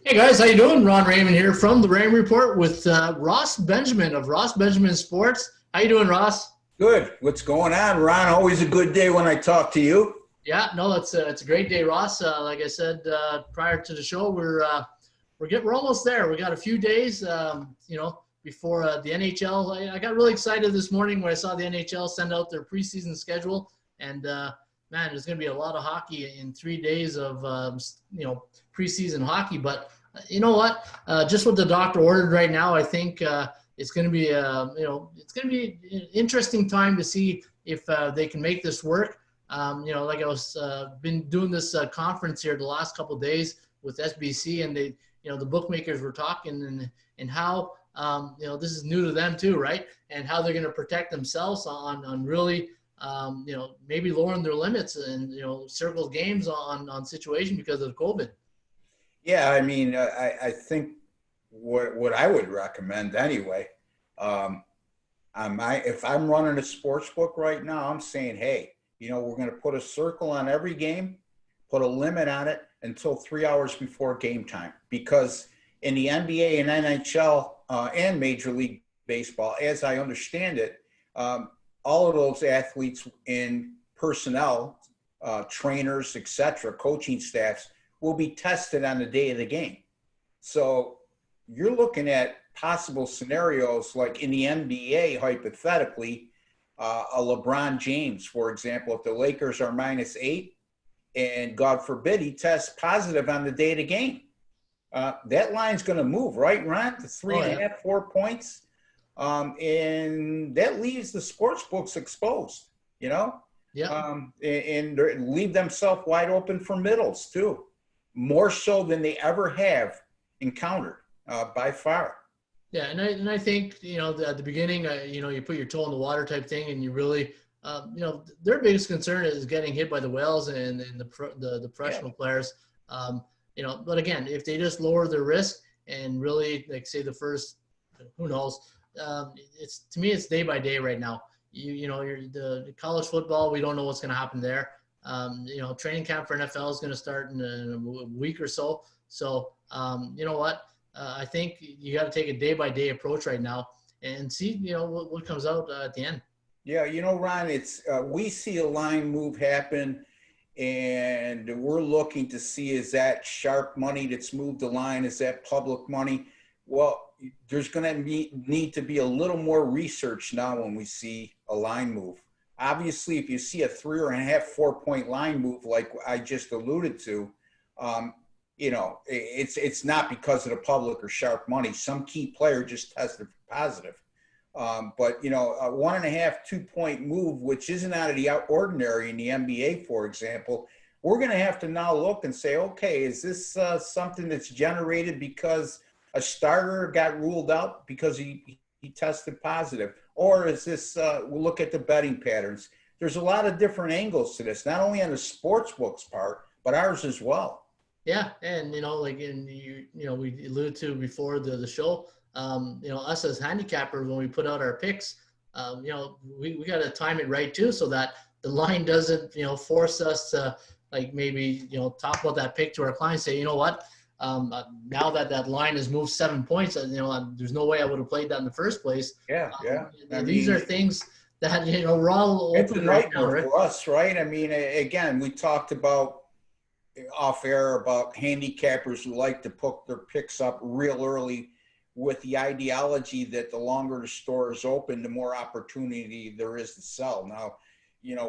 Hey guys, how you doing? Ron Raymond here from the Raymond Report with Ross Benjamin of Ross Benjamin Sports. How you doing, Ross? Good. What's going on, Ron? Always a good day when I talk to you. Yeah, no, it's a great day, Ross. Like I said prior to the show, we're almost there. We got a few days, before the NHL. I got really excited this morning when I saw the NHL send out their preseason schedule, and man, there's going to be a lot of hockey in 3 days of preseason hockey. But you know what? Just what the doctor ordered right now, I think it's going to be it's going to be an interesting time to see if they can make this work. Like I was been doing this conference here the last couple of days with SBC, and the bookmakers were talking and how this is new to them too, right? And how they're going to protect themselves on really maybe lowering their limits and circles games on situation because of COVID. Yeah, I mean, I think what I would recommend anyway, if I'm running a sports book right now, I'm saying, hey, we're going to put a circle on every game, put a limit on it until 3 hours before game time. Because in the NBA and NHL and Major League Baseball, as I understand it, all of those athletes in personnel, trainers, etc., coaching staffs will be tested on the day of the game. So you're looking at possible scenarios like in the NBA, hypothetically, a LeBron James, for example, if the Lakers are -8 and God forbid he tests positive on the day of the game, that line's going to move, right, Ron? To 3.5, 4 points. And that leaves the sports books exposed, Yeah. And leave themselves wide open for middles too, more so than they ever have encountered by far. Yeah, and I think at the beginning, you put your toe in the water type thing, and you really, their biggest concern is getting hit by the whales and the professional players. But again, if they just lower their risk and really, like say the first, who knows, it's day by day right now. The college football, we don't know what's going to happen there. Training camp for NFL is going to start in a week or so. So you know what? I think you got to take a day-by-day approach right now and see, what comes out at the end. Yeah, Ron, it's we see a line move happen, and we're looking to see, is that sharp money that's moved the line? Is that public money? Well, there's going to need to be a little more research now when we see a line move. Obviously, if you see a 3.5, 4 point line move like I just alluded to, it's not because of the public or sharp money. Some key player just tested positive. But a 1.5, 2 point move, which isn't out of the ordinary in the NBA, for example, we're going to have to now look and say, okay, is this something that's generated because a starter got ruled out because he tested positive? Or is this, we'll look at the betting patterns. There's a lot of different angles to this, not only on the sports books part, but ours as well. Yeah, and we alluded to before the show. Us as handicappers, when we put out our picks, we got to time it right too, so that the line doesn't force us to maybe talk about that pick to our clients. Say, you know what, now that line has moved 7 points, there's no way I would have played that in the first place. Yeah. These are things that we're all open right now, right? For us, right? I mean, again, we talked about off air about handicappers who like to put their picks up real early with the ideology that the longer the store is open, the more opportunity there is to sell. Now,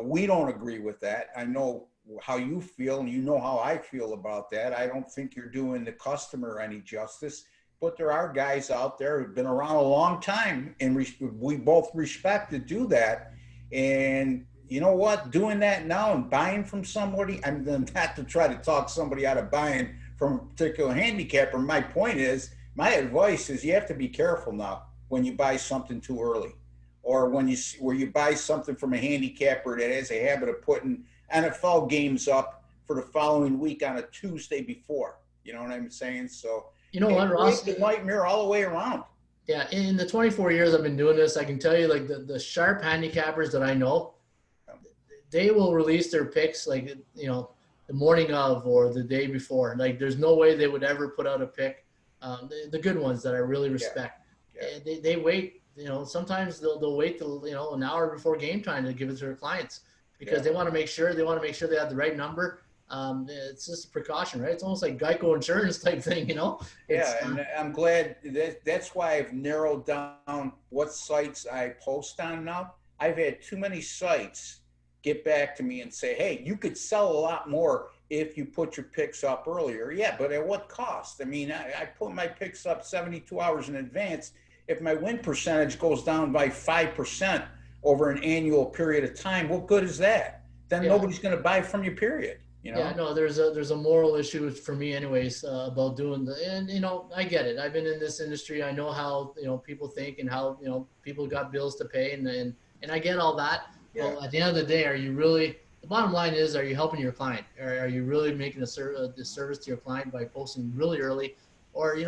we don't agree with that. I know how you feel, and you know how I feel about that. I don't think you're doing the customer any justice, but there are guys out there who've been around a long time, and we both respect to do that. And you know what? Doing that now and buying from somebody, I'm not to try to talk somebody out of buying from a particular handicapper. My point is, my advice is you have to be careful now when you buy something too early, or where you buy something from a handicapper that has a habit of putting NFL games up for the following week on a Tuesday before. You know what I'm saying? So what, Ross? It's a nightmare all the way around. Yeah, in the 24 years I've been doing this, I can tell you, the sharp handicappers that I know, they will release their picks the morning of or the day before. Like there's no way they would ever put out a pick. The good ones that I really respect, they wait. Sometimes they'll wait till an hour before game time to give it to their clients because they want to make sure they have the right number. It's just a precaution, right? It's almost like Geico insurance type thing, And I'm glad that's why I've narrowed down what sites I post on now. I've had too many sites get back to me and say, hey, you could sell a lot more if you put your picks up earlier. Yeah, but at what cost? I mean, I put my picks up 72 hours in advance. If my win percentage goes down by 5% over an annual period of time, what good is that? Then nobody's going to buy from you, period. Yeah, no, there's a moral issue for me anyways, about doing and I get it. I've been in this industry. I know how, people think and how, people got bills to pay and I get all that. Yeah. But at the end of the day, the bottom line is, are you helping your client? Or are you really making a service to your client by posting really early? Or,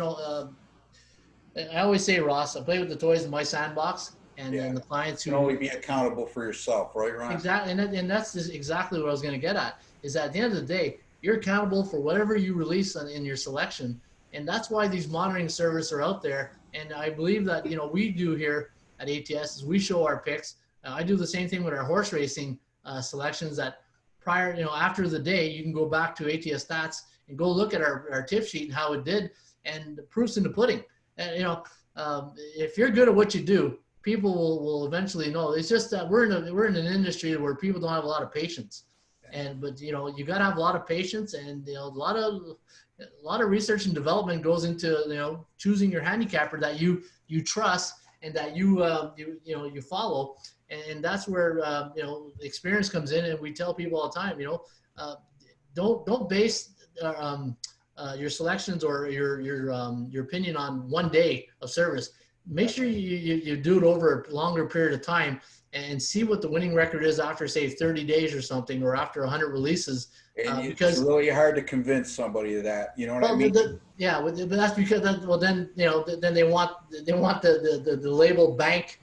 I always say, Ross, I play with the toys in my sandbox. And then the clients who can only be accountable for yourself, right, Ron? Exactly. And that's exactly what I was going to get at. Is that at the end of the day, you're accountable for whatever you release in your selection. And that's why these monitoring services are out there. And I believe that, we do here at ATS is we show our picks. I do the same thing with our horse racing selections that after the day, you can go back to ATS stats and go look at our tip sheet and how it did. And the proof's in the pudding. And, if you're good at what you do, people will eventually know. It's just that we're in an industry where people don't have a lot of patience. But you got to have a lot of patience and a lot of research and development goes into choosing your handicapper that you trust and that you follow, and that's where experience comes in. And we tell people all the time, don't base your selections or your opinion on one day of service. Make sure you do it over a longer period of time and see what the winning record is after, say, 30 days or something, or after 100 releases. Because it's really hard to convince somebody of that. You know what I mean? But that's because then they want the label bank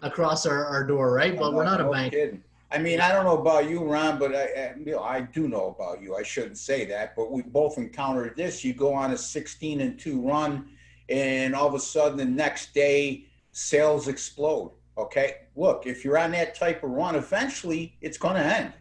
across our door, right? But we're not a bank. Kidding. I mean, I don't know about you, Ron, but I do know about you. I shouldn't say that, but we both encountered this. You go on a 16-2 run, and all of a sudden the next day sales explode. Okay, look, if you're on that type of run, eventually it's going to end,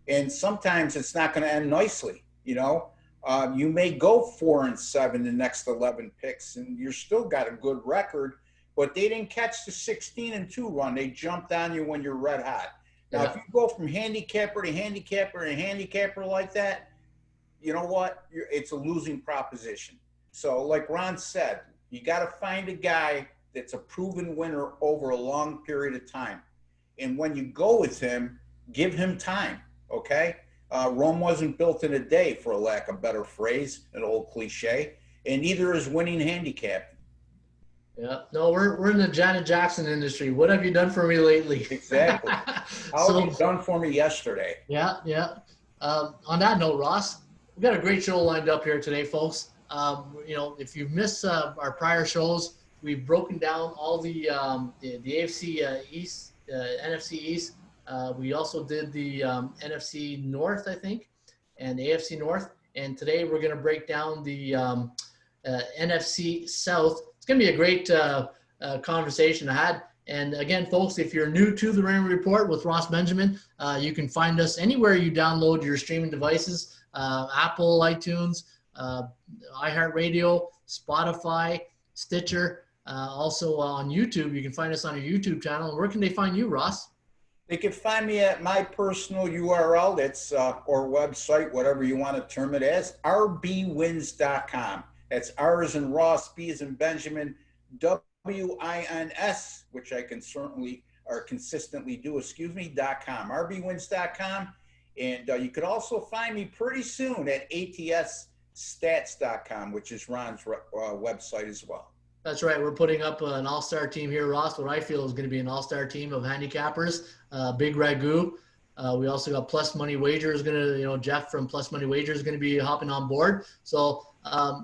and sometimes it's not going to end nicely. You may go 4-7 the next 11 picks, and you're still got a good record, but they didn't catch the 16-2 run. They jumped on you when you're red hot. Now, if you go from handicapper to handicapper and handicapper like that, you know what? It's a losing proposition. So like Ron said, you got to find a guy that's a proven winner over a long period of time. And when you go with him, give him time, okay? Rome wasn't built in a day, for a lack of a better phrase, an old cliche, and neither is winning handicap. Yeah, no, we're in the Janet Jackson industry. What have you done for me lately? Exactly. How have you done for me yesterday? Yeah. On that note, Ross, we've got a great show lined up here today, folks. If you've missed our prior shows, we've broken down all the AFC East, NFC East. We also did the NFC North, I think, and the AFC North. And today we're going to break down the NFC South. It's going to be a great conversation I had. And again, folks, if you're new to the Raymond Report with Ross Benjamin, you can find us anywhere you download your streaming devices, Apple, iTunes, iHeartRadio, Spotify, Stitcher, also on YouTube. You can find us on our YouTube channel. Where can they find you, Ross? They can find me at my personal URL, that's or website, whatever you want to term it as, rbwins.com. That's R as in Ross, B as in Benjamin, WINS, which I can certainly or consistently do, .com, rbwins.com. And you could also find me pretty soon at atsstats.com, which is Ron's website as well. That's right. We're putting up an all-star team here, Ross, what I feel is going to be an all-star team of handicappers. Big Ragu. We also got Plus Money Wager is going to, Jeff from Plus Money Wager is going to be hopping on board. So,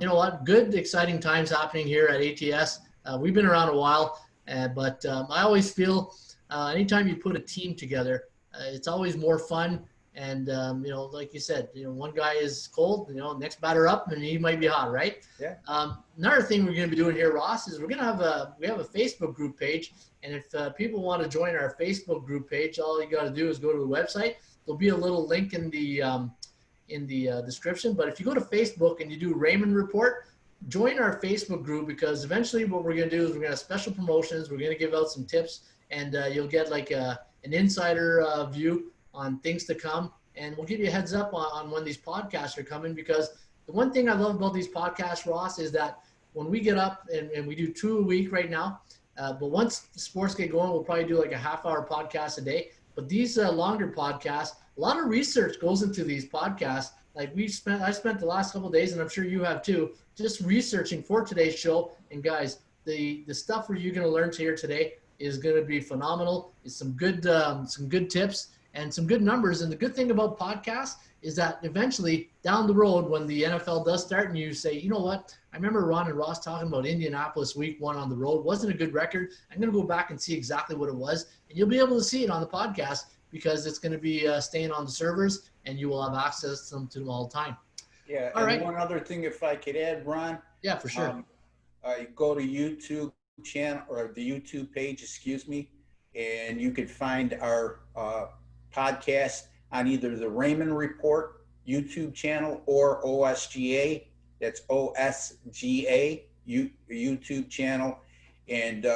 you know what? Good, exciting times happening here at ATS. We've been around a while, but I always feel anytime you put a team together, it's always more fun And, like you said, one guy is cold, next batter up and he might be hot, right? Yeah. Another thing we're going to be doing here, Ross, is we have a Facebook group page. And if people want to join our Facebook group page, all you got to do is go to the website. There'll be a little link in the description. But if you go to Facebook and you do Raymond Report, join our Facebook group, because eventually what we're going to do is we're going to have special promotions. We're going to give out some tips, and you'll get like an insider view on things to come. And we'll give you a heads up on when these podcasts are coming, because the one thing I love about these podcasts, Ross, is that when we get up and we do 2 a week right now, but once the sports get going, we'll probably do like a half-hour podcast a day. But these longer podcasts, a lot of research goes into these podcasts. Like I spent the last couple of days, and I'm sure you have too, just researching for today's show. And guys, the stuff where you're going to learn here today is going to be phenomenal. It's some good tips and some good numbers. And the good thing about podcasts is that eventually down the road, when the NFL does start and you say, you know what, I remember Ron and Ross talking about Indianapolis week 1 on the road. Wasn't a good record. I'm going to go back and see exactly what it was. And you'll be able to see it on the podcast, because it's going to be staying on the servers, and you will have access to them all the time. Yeah. All right. One other thing, if I could add, Ron. Yeah, for sure. Go to YouTube channel, or the YouTube page, and you could find our podcast on either the Raymond Report YouTube channel or OSGA. That's OSGA YouTube channel. And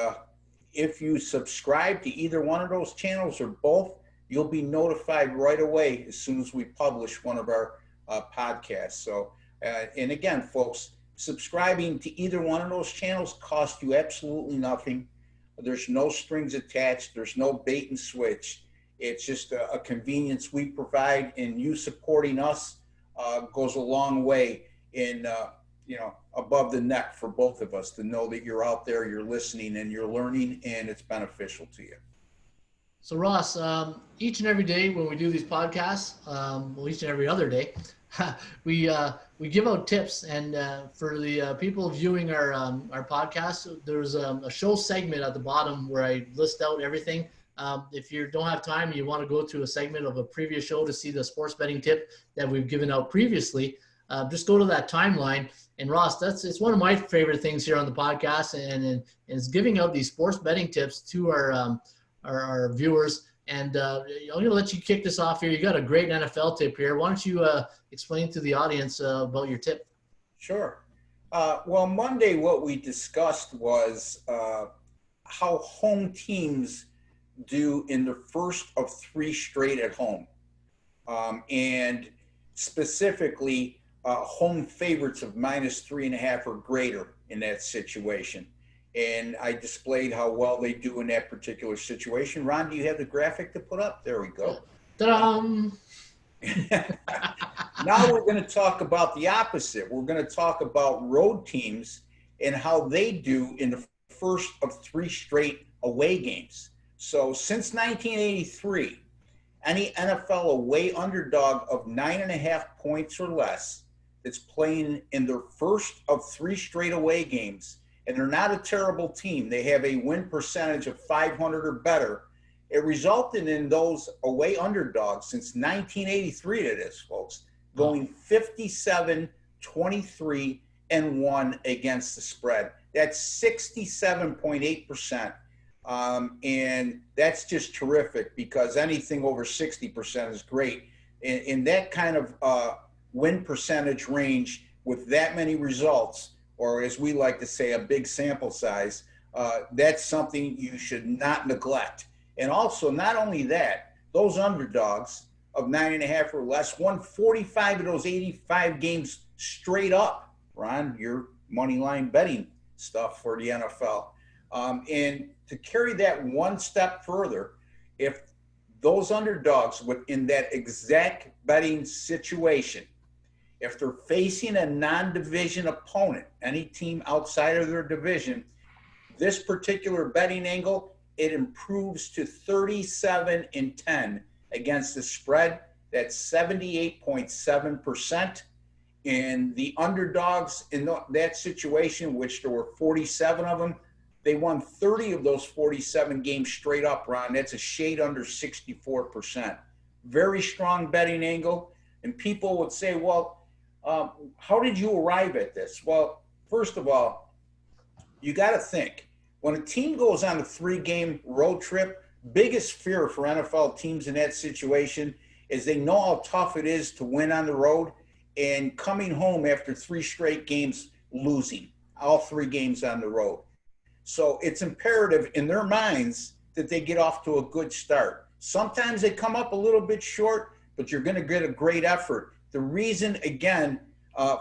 if you subscribe to either one of those channels or both, you'll be notified right away as soon as we publish one of our podcasts. So, and again, folks, subscribing to either one of those channels costs you absolutely nothing. There's no strings attached. There's no bait and switch. It's just a convenience we provide, and you supporting us goes a long way in, above the neck for both of us to know that you're out there, you're listening, and you're learning, and it's beneficial to you. So Ross, each and every day when we do these podcasts, each and every other day, we give out tips. And for the people viewing our podcast, there's a show segment at the bottom where I list out everything. If you don't have time and you want to go to a segment of a previous show to see the sports betting tip that we've given out previously, just go to that timeline. And Ross, it's one of my favorite things here on the podcast, and it's giving out these sports betting tips to our viewers. And I'm going to let you kick this off here. You got a great NFL tip here. Why don't you explain to the audience about your tip? Sure. Well, Monday, what we discussed was how home teams do in the first of 3 straight at home. And specifically, home favorites of -3.5 or greater in that situation. And I displayed how well they do in that particular situation. Ron, do you have the graphic to put up? There we go. Ta-da! Now we're going to talk about the opposite. We're going to talk about road teams and how they do in the first of 3 straight away games. So since 1983, any NFL away underdog of 9.5 points or less that's playing in their first of 3 straight away games, and they're not a terrible team, they have a win percentage of 500 or better. It resulted in those away underdogs since 1983, it is, folks, going 57-23-1 against the spread. That's 67.8%. And that's just terrific, because anything over 60% is great. In that kind of win percentage range with that many results, or as we like to say, a big sample size, that's something you should not neglect. And also, not only that, those underdogs of 9.5 or less won 45 of those 85 games straight up. Ron, your money line betting stuff for the NFL. And to carry that one step further, if those underdogs within that exact betting situation, if they're facing a non-division opponent, any team outside of their division, this particular betting angle, it improves to 37-10 against the spread. That's 78.7%. And the underdogs in that situation, which there were 47 of them, they won 30 of those 47 games straight up, Ron. That's a shade under 64%. very strong betting angle. And people would say, well, how did you arrive at this? Well, first of all, you got to think when a team goes on a 3-game road trip, biggest fear for NFL teams in that situation is they know how tough it is to win on the road and coming home after 3 straight games losing all 3 games on the road. So it's imperative in their minds that they get off to a good start. Sometimes they come up a little bit short, but you're going to get a great effort. The reason, again,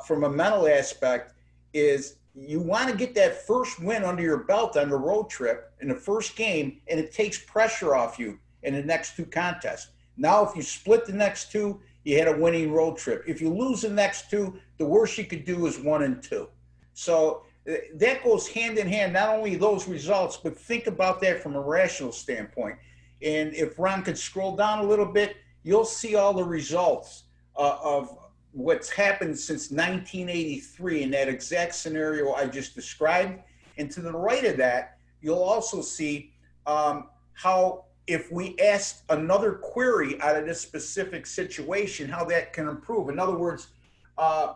from a mental aspect is you want to get that first win under your belt on the road trip in the first game, and it takes pressure off you in the next 2 contests. Now, if you split the next 2, you had a winning road trip. If you lose the next 2, the worst you could do is 1 and 2. So that goes hand in hand, not only those results, but think about that from a rational standpoint. And if Ron could scroll down a little bit, you'll see all the results of what's happened since 1983 in that exact scenario I just described. And to the right of that, you'll also see how if we asked another query out of this specific situation, how that can improve. In other words,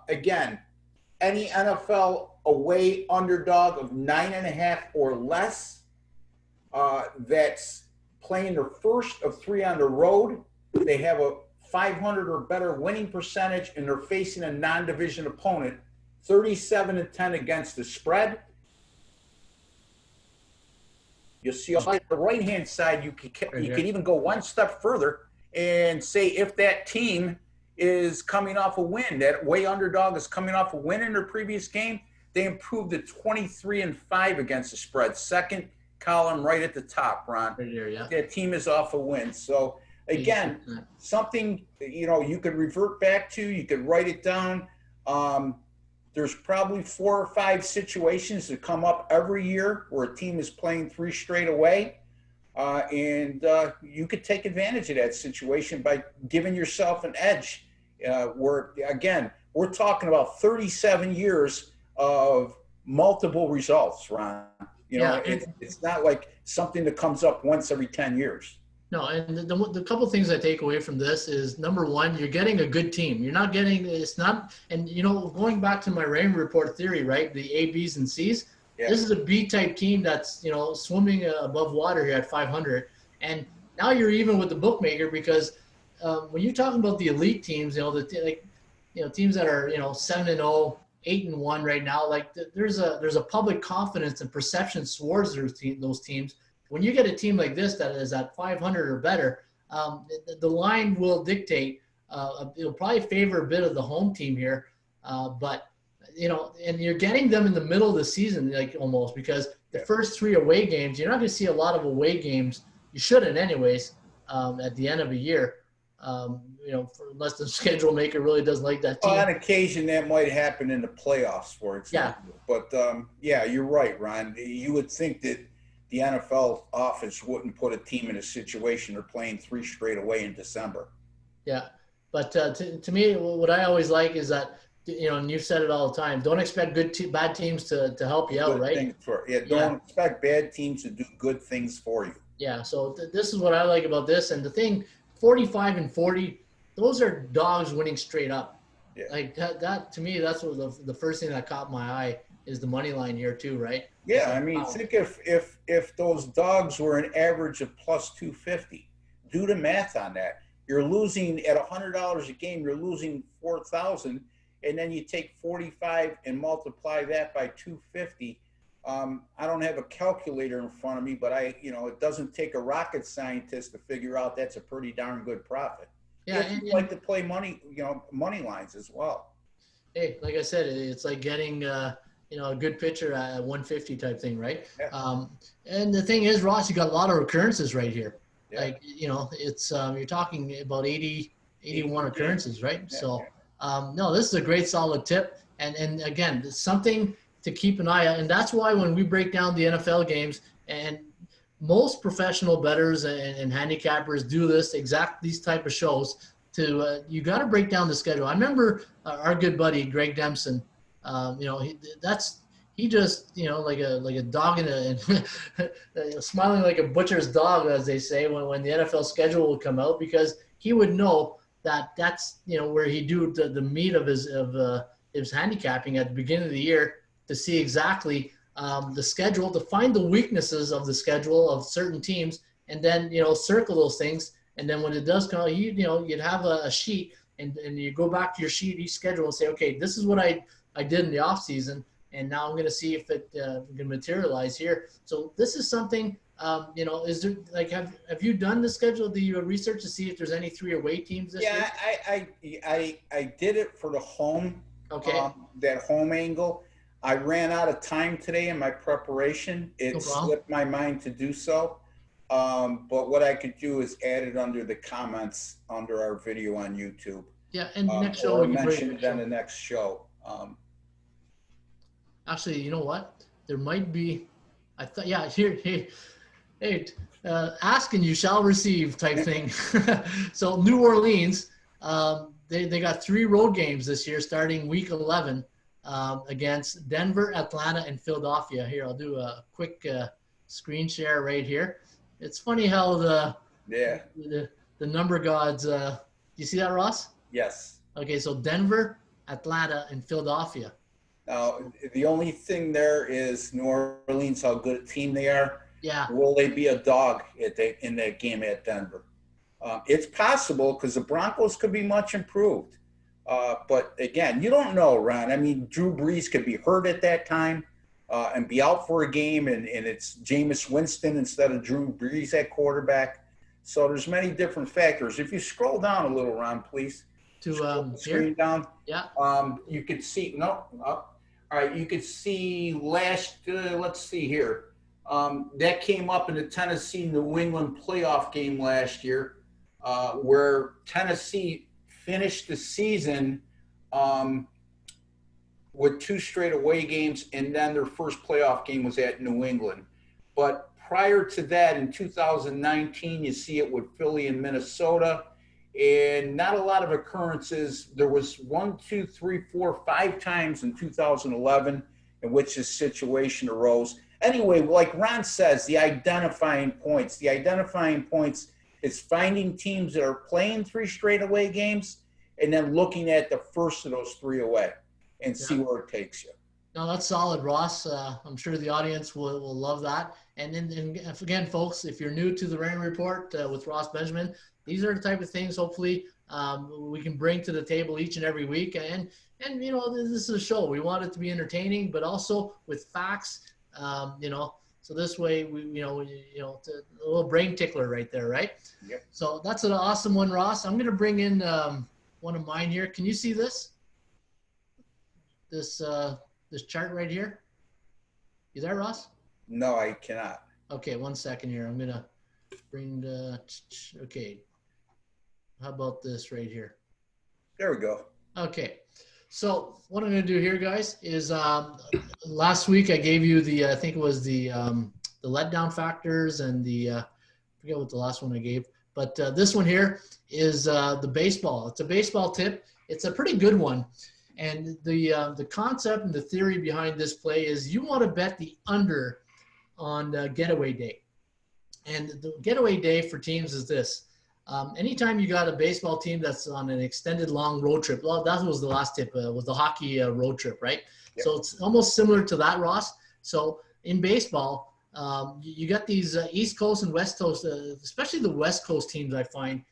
again, any NFL away underdog of 9.5 or less that's playing their first of 3 on the road, they have a 500 or better winning percentage, and they're facing a non-division opponent, 37-10 against the spread. You'll see on the right-hand side, you can even go one step further and say if that team is coming off a win, that way underdog is coming off a win in their previous game, they improved to 23-5 against the spread. Second column right at the top, Ron. Right here, yeah. That team is off a win. So again, something you could revert back to, you could write it down. There's probably 4 or 5 situations that come up every year where a team is playing 3 straight away. And you could take advantage of that situation by giving yourself an edge. Where, again, we're talking about 37 years of multiple results, Ron. It's not like something that comes up once every 10 years. No, and the couple things I take away from this is, number one, you're getting a good team. You're not getting, it's not, and going back to my Raymond report theory, right? The A, Bs, and Cs. Yeah. This is a B-type team that's, swimming above water here at 500. And now you're even with the bookmaker because when you're talking about the elite teams, teams that are, 7-0, 8-1 right now, like there's a public confidence and perception towards those teams. When you get a team like this that is at 500 or better, the line will dictate. It'll probably favor a bit of the home team here, but and you're getting them in the middle of the season, like almost, because the first 3 away games, you're not going to see a lot of away games. You shouldn't, anyways, at the end of a year. Unless the schedule maker really doesn't like that team. On occasion, that might happen in the playoffs, for example. Yeah. But you're right, Ron. You would think that the NFL office wouldn't put a team in a situation they're playing 3 straight away in December. Yeah, but to me, what I always like is that, and you've said it all the time, don't expect bad teams to help you out, right? Don't expect bad teams to do good things for you. Yeah, so this is what I like about this. And the thing, 45 and 40, those are dogs winning straight up. Yeah. Like that to me, that's what the first thing that caught my eye is the money line here too, right? Yeah, I mean, think if those dogs were an average of plus 250, do the math on that. You're losing at $100 a game, you're losing 4,000, and then you take 45 and multiply that by 250. I don't have a calculator in front of me, but it doesn't take a rocket scientist to figure out that's a pretty darn good profit. Yeah, and like to play money lines as well. Hey, like I said, it's like getting a good pitcher at 150 type thing, right? Yeah. And the thing is, Ross, you got a lot of recurrences right here. Yeah. Like, it's you're talking about 81 occurrences, right? Yeah. So, no, this is a great solid tip. And again, it's something to keep an eye on. And that's why when we break down the NFL games, and most professional bettors and handicappers do these type of shows you got to break down the schedule. I remember our good buddy, Greg Dempson, he just, like a dog smiling like a butcher's dog, as they say, when the NFL schedule will come out, because he would know that that's, where he do the meat of his handicapping at the beginning of the year to see exactly the schedule, to find the weaknesses of the schedule of certain teams, and then, circle those things. And then when it does come, you'd have a sheet, and you go back to your sheet, each schedule, and say, okay, this is what I did in the off season, and now I'm going to see if it can materialize here. So this is something, is there, like, have you done the schedule, the research to see if there's any 3 away teams this year? I did it for the home, okay, that home angle. I ran out of time today in my preparation. It slipped my mind to do so. But what I could do is add it under the comments under our video on YouTube. Yeah, and next show we can mention it on the next show. Actually, you know what? There might be. I thought, yeah, hey, ask and you shall receive type thing. So New Orleans, they got 3 road games this year, starting week 11 against Denver, Atlanta, and Philadelphia. Here, I'll do a quick screen share right here. It's funny how the number gods. You see that, Ross? Yes. Okay, so Denver, Atlanta, and Philadelphia. Now, the only thing there is New Orleans, how good a team they are. Yeah. Will they be a dog in that game at Denver? It's possible because the Broncos could be much improved. But again, you don't know, Ron. I mean, Drew Brees could be hurt at that time and be out for a game, and it's Jameis Winston instead of Drew Brees at quarterback. So there's many different factors. If you scroll down a little, Ron, please. To screen down. Yeah. You could see up. All right, you could see let's see here. That came up in the Tennessee-New England playoff game last year, where Tennessee finished the season with 2 straight away games, and then their first playoff game was at New England. But prior to that, in 2019, you see it with Philly and Minnesota. And not a lot of occurrences. There was 1, 2, 3, 4, 5 times in 2011 in which this situation arose. Anyway, like Ron says, the identifying points is finding teams that are playing 3 straight away games and then looking at the first of those 3 away and see where it takes you. No, that's solid, Ross. I'm sure the audience will love that. And then again, folks, if you're new to the Raymond Report with Ross Benjamin, these are the type of things hopefully we can bring to the table each and every week. And this is a show. We want it to be entertaining, but also with facts. So this way it's a little brain tickler right there, right? Yep. So that's an awesome one, Ross. I'm going to bring in one of mine here. Can you see this? This chart right here? You there, Ross? No, I cannot. Okay, 1 second here. I'm going to bring okay. How about this right here? There we go. Okay. So what I'm going to do here, guys, is last week I gave you I think it was the letdown factors and I forget what the last one I gave. But this one here is the baseball. It's a baseball tip. It's a pretty good one. And the concept and the theory behind this play is you want to bet the under on getaway day. And the getaway day for teams is this. Anytime you got a baseball team that's on an extended long road trip, well, that was the last tip, was the hockey road trip, right? Yep. So it's almost similar to that, Ross. So in baseball, you got these East Coast and West Coast, especially the West Coast teams, I find.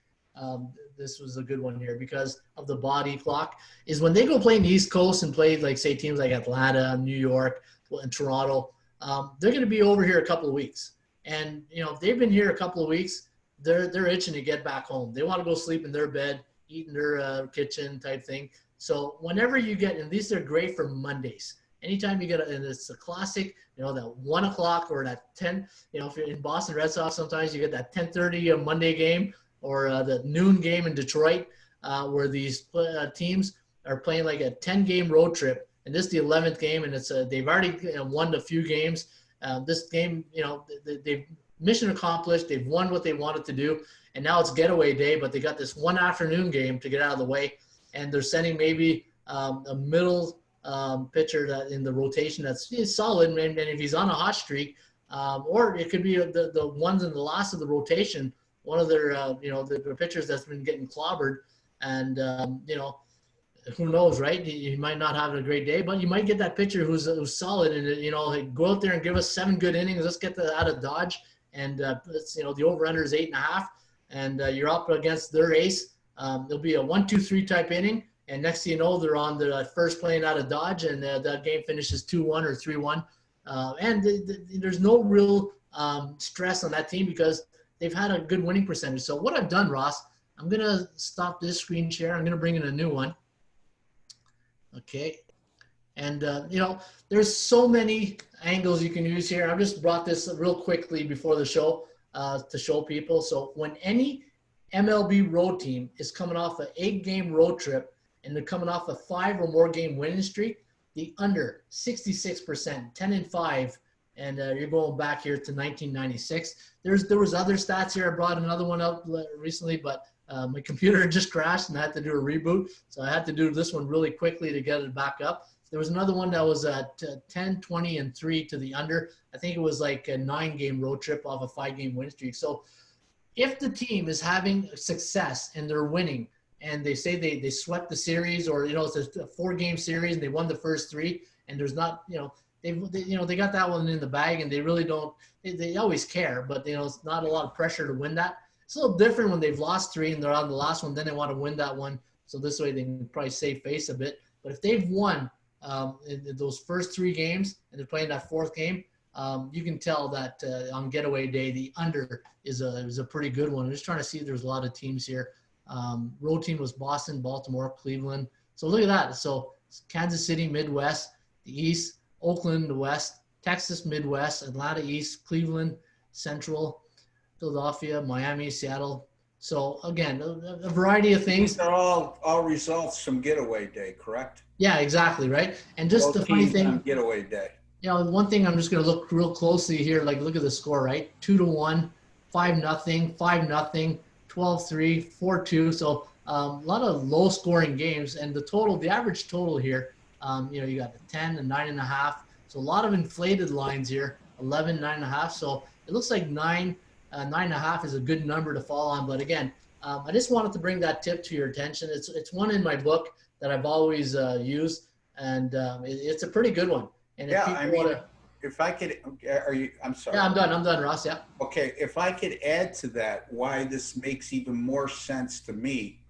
This was a good one here because of the body clock, is when they go play in the East Coast and play, like, say, teams like Atlanta, New York, and Toronto, they're going to be over here a couple of weeks. And, if they've been here a couple of weeks, they're itching to get back home. They want to go sleep in their bed, eat in their kitchen type thing. So whenever you get, and these are great for Mondays. Anytime you get, and it's a classic, that 1 o'clock or that 10, if you're in Boston Red Sox, sometimes you get that 10:30 Monday game or the noon game in Detroit where these teams are playing like a 10-game road trip. And this is the 11th game, and it's they've already won a few games. This game, they've mission accomplished. They've won what they wanted to do, and now it's getaway day. But they got this one afternoon game to get out of the way, and they're sending maybe a middle pitcher that in the rotation that's solid. And if he's on a hot streak, or it could be the ones in the last of the rotation one of their the pitchers that's been getting clobbered, and who knows, right? You might not have a great day, but you might get that pitcher who's solid, and go out there and give us 7 good innings. Let's get out of Dodge, and the over/under is 8.5, and you're up against their ace. There'll be a 1-2-3 type inning, and next thing you know, they're on the first plane out of Dodge, and that game finishes 2-1 or 3-1, and there's no real stress on that team because they've had a good winning percentage. So what I've done, Ross, I'm gonna stop this screen share. I'm gonna bring in a new one. Okay, and there's so many angles you can use here. I just brought this real quickly before the show to show people. So when any MLB road team is coming off an 8-game road trip and they're coming off a 5 or more game winning streak, the under 66%, 10-5, and you're going back here to 1996. There was other stats here. I brought another one up recently, but my computer just crashed and I had to do a reboot. So I had to do this one really quickly to get it back up. There was another one that was at 10, 20, and 3 to the under. I think it was like a 9-game road trip off a 5-game win streak. So if the team is having success and they're winning and they say they swept the series, or, it's a 4-game series and they won the first 3, and there's not, they got that one in the bag, and they really don't, they always care, but, it's not a lot of pressure to win that. It's a little different when they've lost 3 and they're on the last one, then they want to win that one. So this way they can probably save face a bit. But if they've won in those first 3 games and they're playing that 4th game, you can tell that on getaway day, the under is a pretty good one. I'm just trying to see if there's a lot of teams here. Road team was Boston, Baltimore, Cleveland. So look at that. So Kansas City, Midwest, the East, Oakland, the West, Texas, Midwest, Atlanta, East, Cleveland, Central, Philadelphia, Miami, Seattle. So again, a variety of things. These are all results from getaway day, correct? Yeah, exactly, right. And just the funny thing, on getaway day. One thing I'm just going to look real closely here. Like, look at the score, right? 2-1, 5-0, 5-0, 12-3, 4-2. So a lot of low-scoring games, and the average total here. You got the 10 and 9.5. So a lot of inflated lines here. 11, 9.5. So it looks like 9.5 is a good number to fall on. But again, I just wanted to bring that tip to your attention. It's one in my book that I've always used, and it's a pretty good one. And if I could, I'm sorry. Yeah, I'm done, Ross. Yeah. Okay, if I could add to that, why this makes even more sense to me,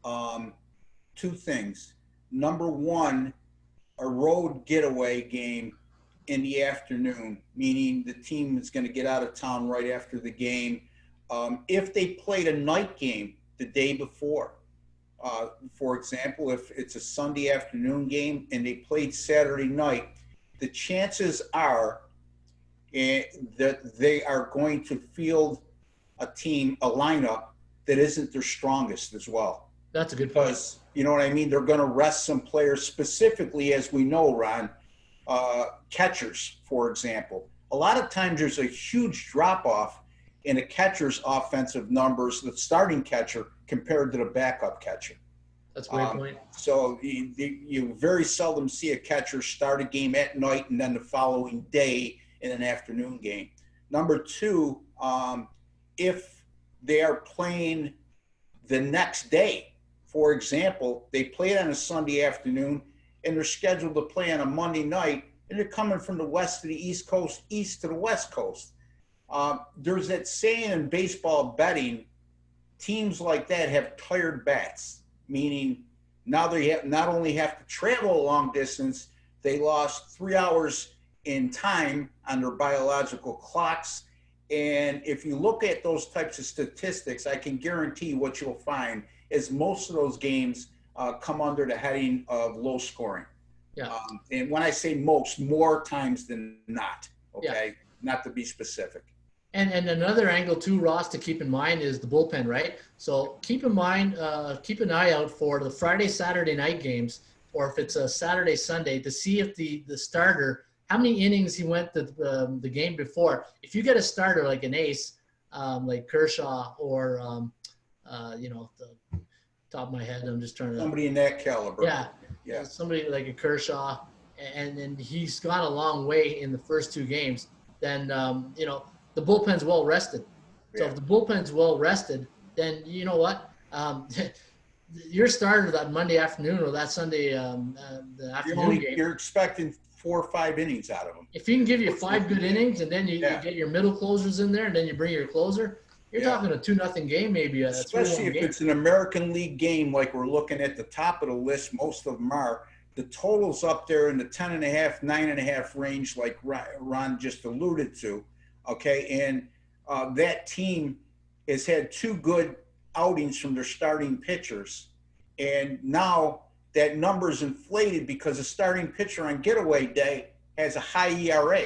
2 things. Number one, a road getaway game in the afternoon, meaning the team is going to get out of town right after the game. If they played a night game the day before, for example, if it's a Sunday afternoon game and they played Saturday night, the chances are that they are going to field a lineup that isn't their strongest as well. That's a good point. Because, you know what I mean? They're going to rest some players, specifically, as we know, Ron, catchers, for example. A lot of times there's a huge drop-off in a catcher's offensive numbers, the starting catcher, compared to the backup catcher. That's a great point. So you very seldom see a catcher start a game at night and then the following day in an afternoon game. Number 2, if they are playing the next day, for example, they played on a Sunday afternoon and they're scheduled to play on a Monday night, and they're coming from the west to the East Coast, east to the West Coast. There's that saying in baseball betting, teams like that have tired bats, meaning now they not only have to travel a long distance, they lost 3 hours in time on their biological clocks. And if you look at those types of statistics, I can guarantee what you'll find is most of those games come under the heading of low scoring. Yeah. And when I say most, more times than not, okay? Yeah. Not to be specific. And another angle too, Ross, to keep in mind is the bullpen, right? So keep in mind, keep an eye out for the Friday, Saturday night games, or if it's a Saturday, Sunday, to see if the starter, how many innings he went the game before. If you get a starter like an ace, like Kershaw, or the top of my head, I'm just trying to. Somebody in that caliber. Yeah. Somebody like a Kershaw, and he's gone a long way in the first 2 games. Then the bullpen's well rested, So if the bullpen's well rested, then you know what? Your starter that Monday afternoon or that Sunday the afternoon game. You're expecting 4 or 5 innings out of them. If he can give you 5 good innings, and then you get your middle closers in there, and then you bring your closer, you're talking a 2-0 game, maybe a 3-1 especially if game. it's an American League game like we're looking at the top of the list. Most of them are. The totals up there in the 10.5, 9.5 range, like Ron just alluded to. Okay, and that team has had 2 good outings from their starting pitchers, and now that number's inflated because the starting pitcher on getaway day has a high ERA.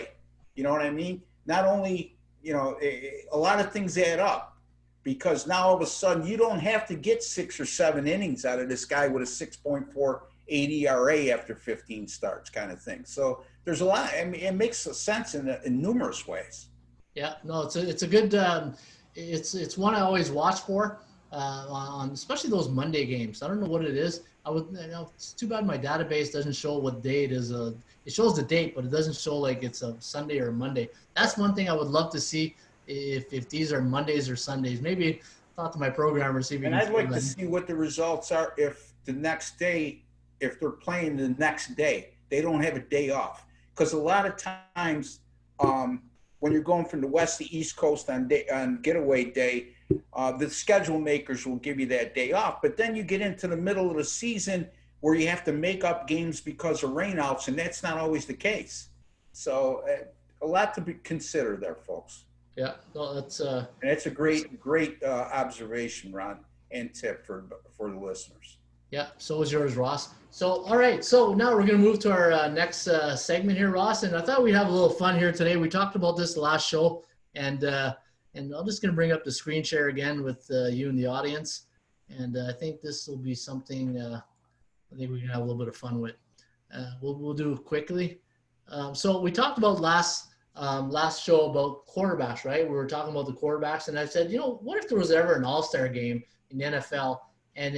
You know what I mean? Not only, a lot of things add up, because now all of a sudden you don't have to get 6 or 7 innings out of this guy with a 6.48 ERA after 15 starts, kind of thing. So there's a lot. I mean, it makes sense in numerous ways. Yeah, no, it's a good. It's one I always watch for. On especially those Monday games. I don't know what it is. It's too bad my database doesn't show what day it is. It shows the date, but it doesn't show like it's a Sunday or a Monday. That's one thing I would love to see if these are Mondays or Sundays. Maybe talk to my programmer, see if we can. And I'd like to see what the results are if the next day, if they're playing the next day, they don't have a day off. Because a lot of times when you're going from the West to East Coast on getaway day, the schedule makers will give you that day off. But then you get into the middle of the season where you have to make up games because of rainouts, and that's not always the case. So a lot to consider there, folks. Yeah, well, that's and it's a great observation, Ron, and tip for the listeners. Yeah, so is yours, Ross. So, all right, so now we're going to move to our next segment here, Ross, and I thought we'd have a little fun here today. We talked about this last show, and I'm just going to bring up the screen share again with you and the audience, and I think this will be something I think we can have a little bit of fun with. We'll do it quickly. So we talked about last show about quarterbacks, right? We were talking about the quarterbacks, and I said, what if there was ever an all-star game in the NFL, and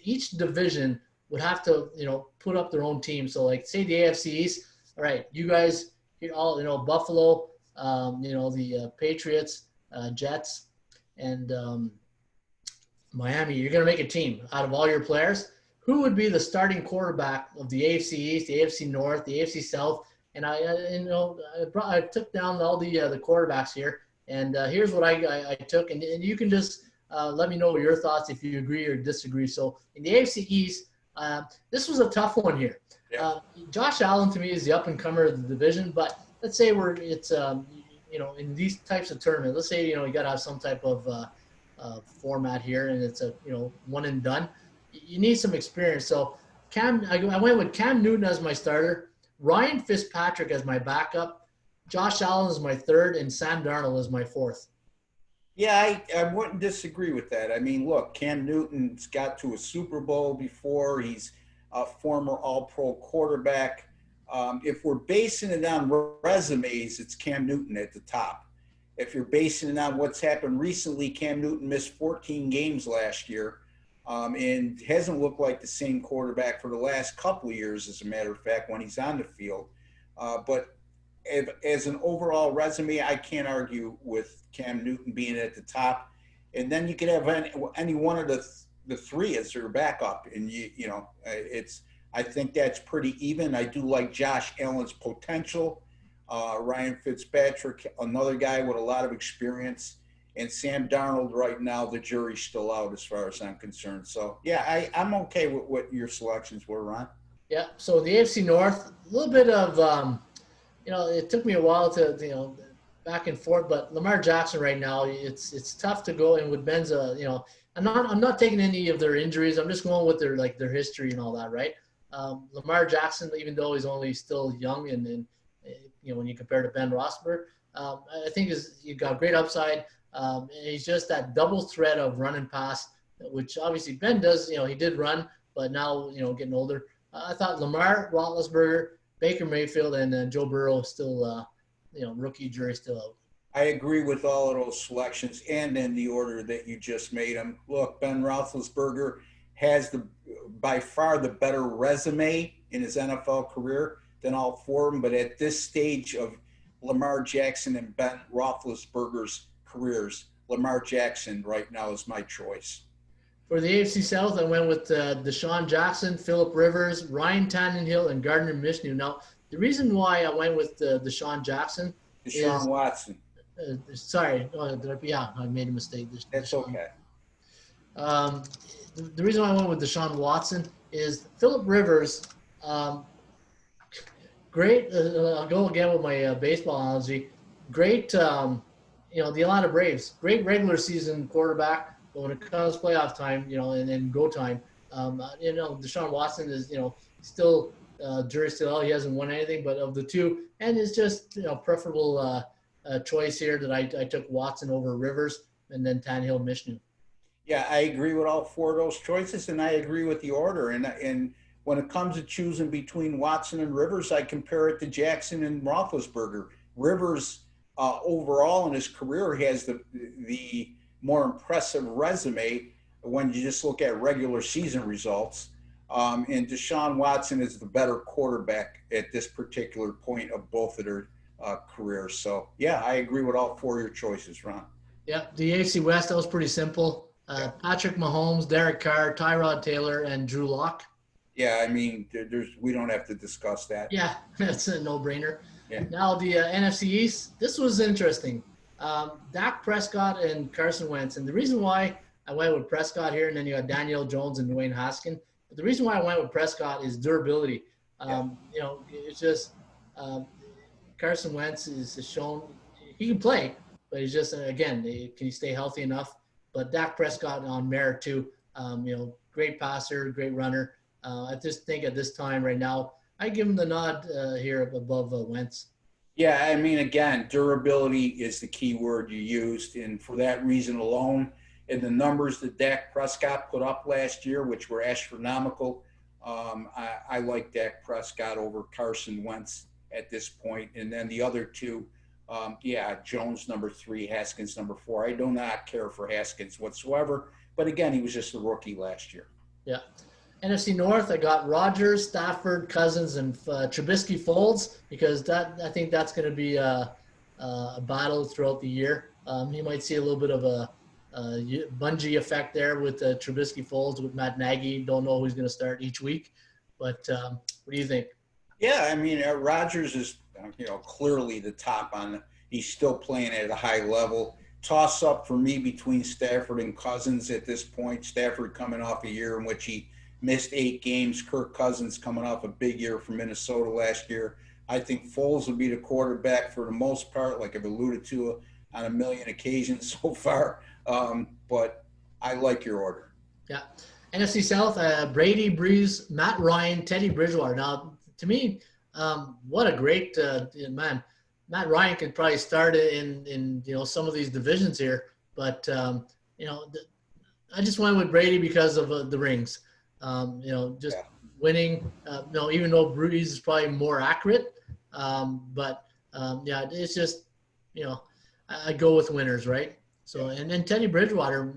each division would have to, put up their own team. So, like, say the AFC East, all right, you guys, all, Buffalo, the Patriots, Jets, and Miami, you're going to make a team out of all your players. Who would be the starting quarterback of the AFC East, the AFC North, the AFC South? And I took down all the quarterbacks here, and here's what I took, and you can just let me know your thoughts if you agree or disagree. So in the AFC East, this was a tough one here. Yeah. Josh Allen to me is the up-and-comer of the division, but let's say it's in these types of tournaments, let's say you got to have some type of format here, and it's a one and done. You need some experience. So I went with Cam Newton as my starter, Ryan Fitzpatrick as my backup, Josh Allen as my third, and Sam Darnold as my fourth. Yeah, I wouldn't disagree with that. I mean, look, Cam Newton's got to a Super Bowl before. He's a former All-Pro quarterback. If we're basing it on resumes, it's Cam Newton at the top. If you're basing it on what's happened recently, Cam Newton missed 14 games last year and hasn't looked like the same quarterback for the last couple of years, as a matter of fact, when he's on the field. But as an overall resume, I can't argue with Cam Newton being at the top. And then you could have any one of the three as your backup. And, I think that's pretty even. I do like Josh Allen's potential. Ryan Fitzpatrick, another guy with a lot of experience. And Sam Darnold, right now, the jury's still out as far as I'm concerned. So, yeah, I'm okay with what your selections were, Ron. Yeah, so the AFC North, a little bit of it took me a while to, back and forth, but Lamar Jackson right now, it's tough to go in with Benza, I'm not taking any of their injuries. I'm just going with their history and all that, right? Lamar Jackson, even though he's only still young and when you compare to Ben Roethlisberger, I think he got great upside. And he's just that double threat of run and pass, which obviously Ben does, he did run, but now, getting older. I thought Lamar, Roethlisberger, Baker Mayfield, and then Joe Burrow still, rookie jury still out. I agree with all of those selections and in the order that you just made them. Look, Ben Roethlisberger has by far the better resume in his NFL career than all four of them. But at this stage of Lamar Jackson and Ben Roethlisberger's careers, Lamar Jackson right now is my choice. For the AFC South, I went with Deshaun Jackson, Phillip Rivers, Ryan Tannenhill, and Gardner Minshew. Now, the reason why I went with Deshaun Jackson Deshaun is Watson. sorry, yeah, I made a mistake. That's Deshaun. okay. The reason why I went with Deshaun Watson is Phillip Rivers. Great. I'll go again with my baseball analogy. Great. The Atlanta Braves. Great regular season quarterback, but when it comes playoff time, and go time, Deshaun Watson is, still jury's still out. He hasn't won anything, but of the two, and it's just preferable choice here that I took Watson over Rivers and then Tannehill, Minshew. Yeah, I agree with all four of those choices, and I agree with the order. And when it comes to choosing between Watson and Rivers, I compare it to Jackson and Roethlisberger. Rivers, overall in his career, has the more impressive resume when you just look at regular season results. And Deshaun Watson is the better quarterback at this particular point of both of their careers. So, yeah, I agree with all four of your choices, Ron. Yeah, the AFC West, that was pretty simple. Patrick Mahomes, Derek Carr, Tyrod Taylor, and Drew Lock. Yeah, I mean, we don't have to discuss that. Yeah, that's a no-brainer. Yeah. Now the NFC East, this was interesting. Dak Prescott and Carson Wentz. And the reason why I went with Prescott here, and then you had Daniel Jones and Dwayne Haskins. But the reason why I went with Prescott is durability. It's just Carson Wentz is shown he can play, but he's just, again, can he stay healthy enough? But Dak Prescott on merit too. Great passer, great runner. I just think at this time right now, I give him the nod here above Wentz. Yeah, I mean, again, durability is the key word you used. And for that reason alone, and the numbers that Dak Prescott put up last year, which were astronomical, I like Dak Prescott over Carson Wentz at this point. And then the other two, Jones number 3, Haskins number 4. I do not care for Haskins whatsoever. But again, he was just a rookie last year. Yeah. NFC North, I got Rodgers, Stafford, Cousins, and Trubisky Folds because I think that's going to be a battle throughout the year. You might see a little bit of a bungee effect there with Trubisky Folds with Matt Nagy. Don't know who's going to start each week. But what do you think? Yeah, I mean, Rodgers is clearly the top on. He's still playing at a high level. Toss up for me between Stafford and Cousins at this point. Stafford coming off a year in which he missed 8 games. Kirk Cousins coming off a big year for Minnesota last year. I think Foles will be the quarterback for the most part, like I've alluded to on a million occasions so far. But I like your order. Yeah. NFC South, Brady, Breeze, Matt Ryan, Teddy Bridgewater. Now, to me, what a great man. Matt Ryan could probably start in some of these divisions here. But, I just went with Brady because of the rings. Winning, even though Breeze is probably more accurate. It's just, I go with winners, right? So, and then Teddy Bridgewater,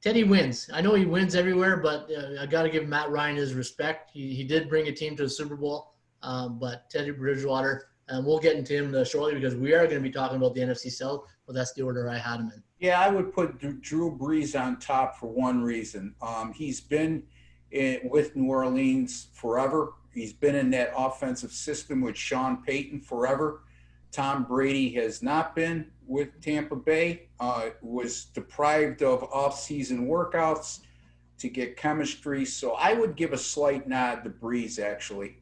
Teddy wins. I know he wins everywhere, but I got to give Matt Ryan his respect. He did bring a team to the Super Bowl, but Teddy Bridgewater, and we'll get into him shortly because we are going to be talking about the NFC South, but that's the order I had him in. Yeah, I would put Drew Brees on top for one reason. He's been with New Orleans forever. He's been in that offensive system with Sean Payton forever. Tom Brady has not been with Tampa Bay, was deprived of off-season workouts to get chemistry. So I would give a slight nod to Brees, actually.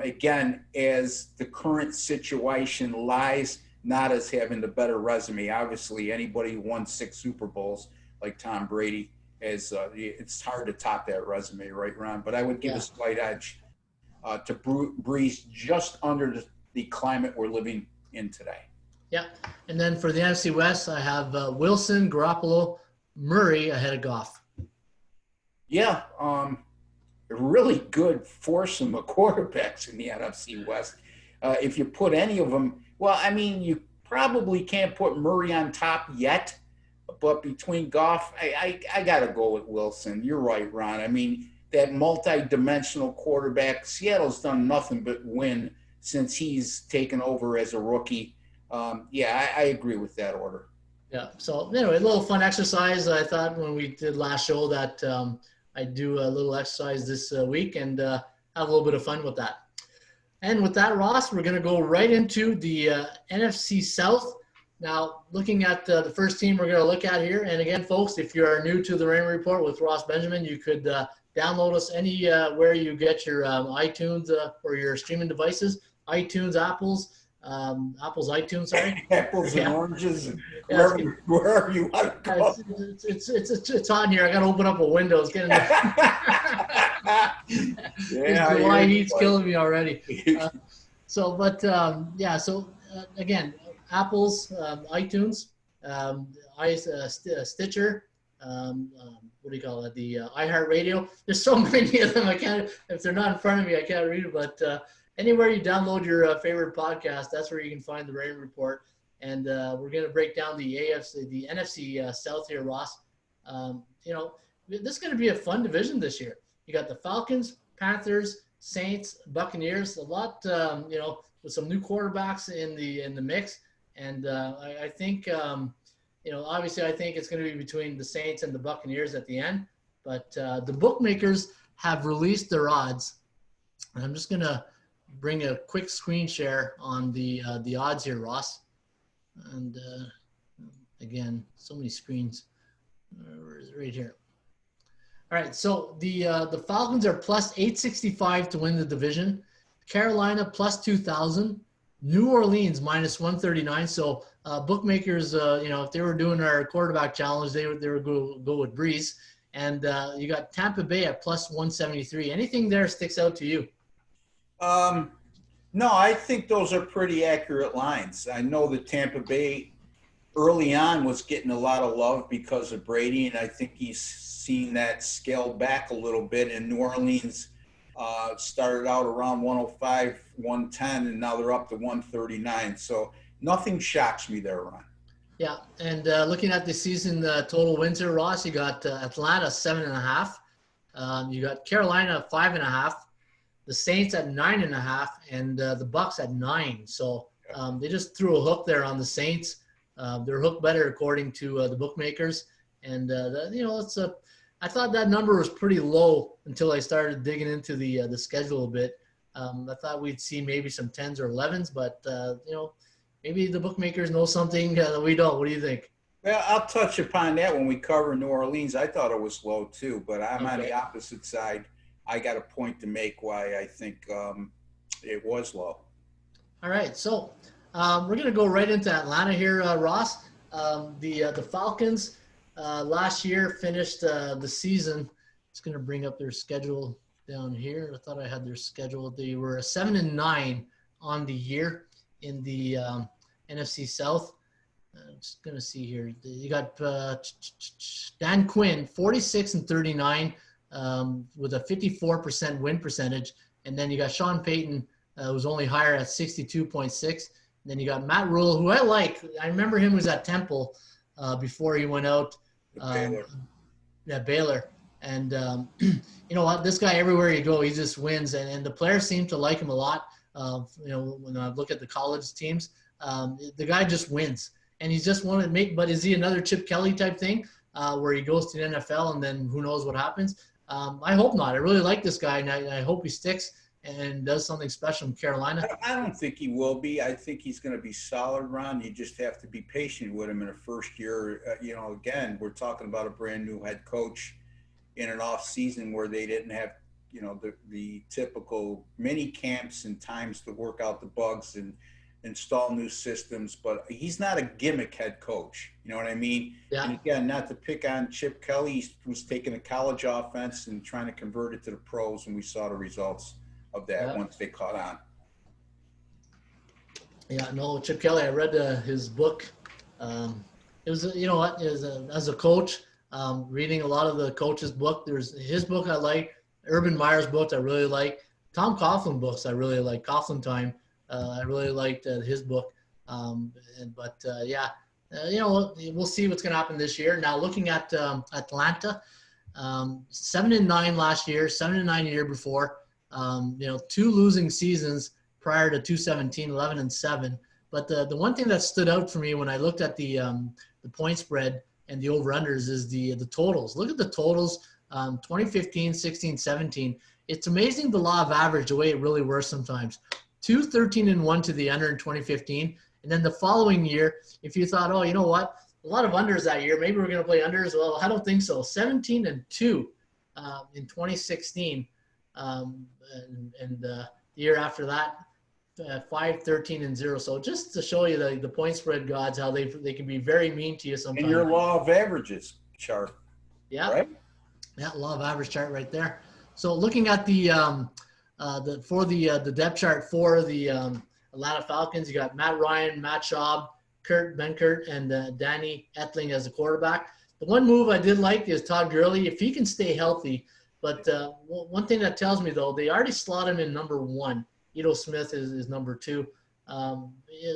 Again, as the current situation lies, not as having the better resume. Obviously, anybody who won 6 Super Bowls like Tom Brady, it's hard to top that resume, right, Ron? But I would give a slight edge to Brees just under the climate we're living in today. Yeah. And then for the NFC West, I have Wilson, Garoppolo, Murray ahead of Goff. Yeah. A really good foursome of quarterbacks in the NFC West. If you put any of them, you probably can't put Murray on top yet, but between Goff, I got to go with Wilson. You're right, Ron. I mean, that multi-dimensional quarterback, Seattle's done nothing but win since he's taken over as a rookie. Yeah, I agree with that order. Yeah. So anyway, a little fun exercise. I thought when we did last show that I'd do a little exercise this week and have a little bit of fun with that. And with that, Ross, we're going to go right into the NFC South. Now, looking at the first team we're going to look at here. And again, folks, if you are new to the Raymond Report with Ross Benjamin, you could download us anywhere you get your iTunes or your streaming devices, iTunes, Apple's iTunes, sorry. Apples and oranges and Yeah, wherever you want to go. It's on here. I got to open up a window. It's getting Yeah, July heat's killing me already. So again, Apple's, iTunes, Stitcher, what do you call it? The iHeartRadio. There's so many of them. I can't, if they're not in front of me, I can't read it. But anywhere you download your favorite podcast, that's where you can find the Raymond Report. And we're going to break down the NFC South here, Ross. This is going to be a fun division this year. You got the Falcons, Panthers, Saints, Buccaneers, a lot, with some new quarterbacks in the mix. And I think, obviously I think it's going to be between the Saints and the Buccaneers at the end. But the bookmakers have released their odds. And I'm just going to bring a quick screen share on the odds here, Ross. And again, so many screens. Where is it? Right here. All right, so the Falcons are plus 865 to win the division. Carolina plus 2,000. New Orleans minus 139. So bookmakers, if they were doing our quarterback challenge, they would go with Breeze. And you got Tampa Bay at plus 173. Anything there sticks out to you? No, I think those are pretty accurate lines. I know that Tampa Bay early on was getting a lot of love because of Brady, and I think he's seen that scale back a little bit. And New Orleans started out around 105, 110, and now they're up to 139. So nothing shocks me there, Ron. Yeah, and looking at the season total wins here, Ross, you got Atlanta 7.5. You got Carolina 5.5. The Saints at 9.5, and the Bucs at 9. So they just threw a hook there on the Saints. They're hooked better according to the bookmakers, and I thought that number was pretty low until I started digging into the schedule a bit. I thought we'd see maybe some 10s or 11s, but maybe the bookmakers know something that we don't. What do you think? Well, I'll touch upon that when we cover New Orleans. I thought it was low too, but I'm on the opposite side. I got a point to make why I think it was low. All right, so we're going to go right into Atlanta here, Ross. The Falcons last year finished the season. It's going to bring up their schedule down here. I thought I had their schedule. They were 7-9 on the year in the NFC South. I'm just going to see here. You got Dan Quinn, 46-39. With a 54% win percentage. And then you got Sean Payton, who's only higher at 62.6. And then you got Matt Rule, who I like. I remember him was at Temple before he went out. Baylor. Yeah, Baylor. And you know what? This guy, everywhere you go, he just wins. And the players seem to like him a lot. When I look at the college teams, the guy just wins. And he's just wanted to make – but is he another Chip Kelly type thing where he goes to the NFL and then who knows what happens? I hope not. I really like this guy, and I hope he sticks and does something special in Carolina. I don't think he will be. I think he's going to be solid, Ron. You just have to be patient with him in a first year. Again, we're talking about a brand new head coach in an off season where they didn't have, the typical mini camps and times to work out the bugs and install new systems. But he's not a gimmick head coach. You know what I mean? Yeah. And again, not to pick on Chip Kelly, he was taking a college offense and trying to convert it to the pros, and we saw the results of that once they caught on. Yeah, no, Chip Kelly, I read his book. It was, as a coach, reading a lot of the coach's book. There's his book I like, Urban Meyer's book I really like, Tom Coughlin books I really like, Coughlin Time. I really liked his book. We'll see what's going to happen this year. Now, looking at Atlanta, 7-9 last year, 7-9 the year before. 2 losing seasons prior to 2017, 11-7. But the one thing that stood out for me when I looked at the point spread and the over-unders is the totals. Look at the totals, 2015, 16, 17. It's amazing the law of average, the way it really works sometimes. 2, 13, and 1 to the under in 2015. And then the following year, if you thought, oh, you know what, a lot of unders that year, maybe we're going to play unders. Well, I don't think so. 17 and 2 in 2016. The year after that, 5, 13, and 0. So just to show you the point spread gods, how they can be very mean to you sometimes. And your law of averages chart. Yeah. Right? Yeah, law of average chart right there. So looking at the depth chart for the Atlanta Falcons, you got Matt Ryan, Matt Schaub, Kurt Benkert, and Danny Etling as a quarterback. The one move I did like is Todd Gurley, if he can stay healthy. But one thing that tells me, though, they already slot him in number 1. Ito Smith is number 2.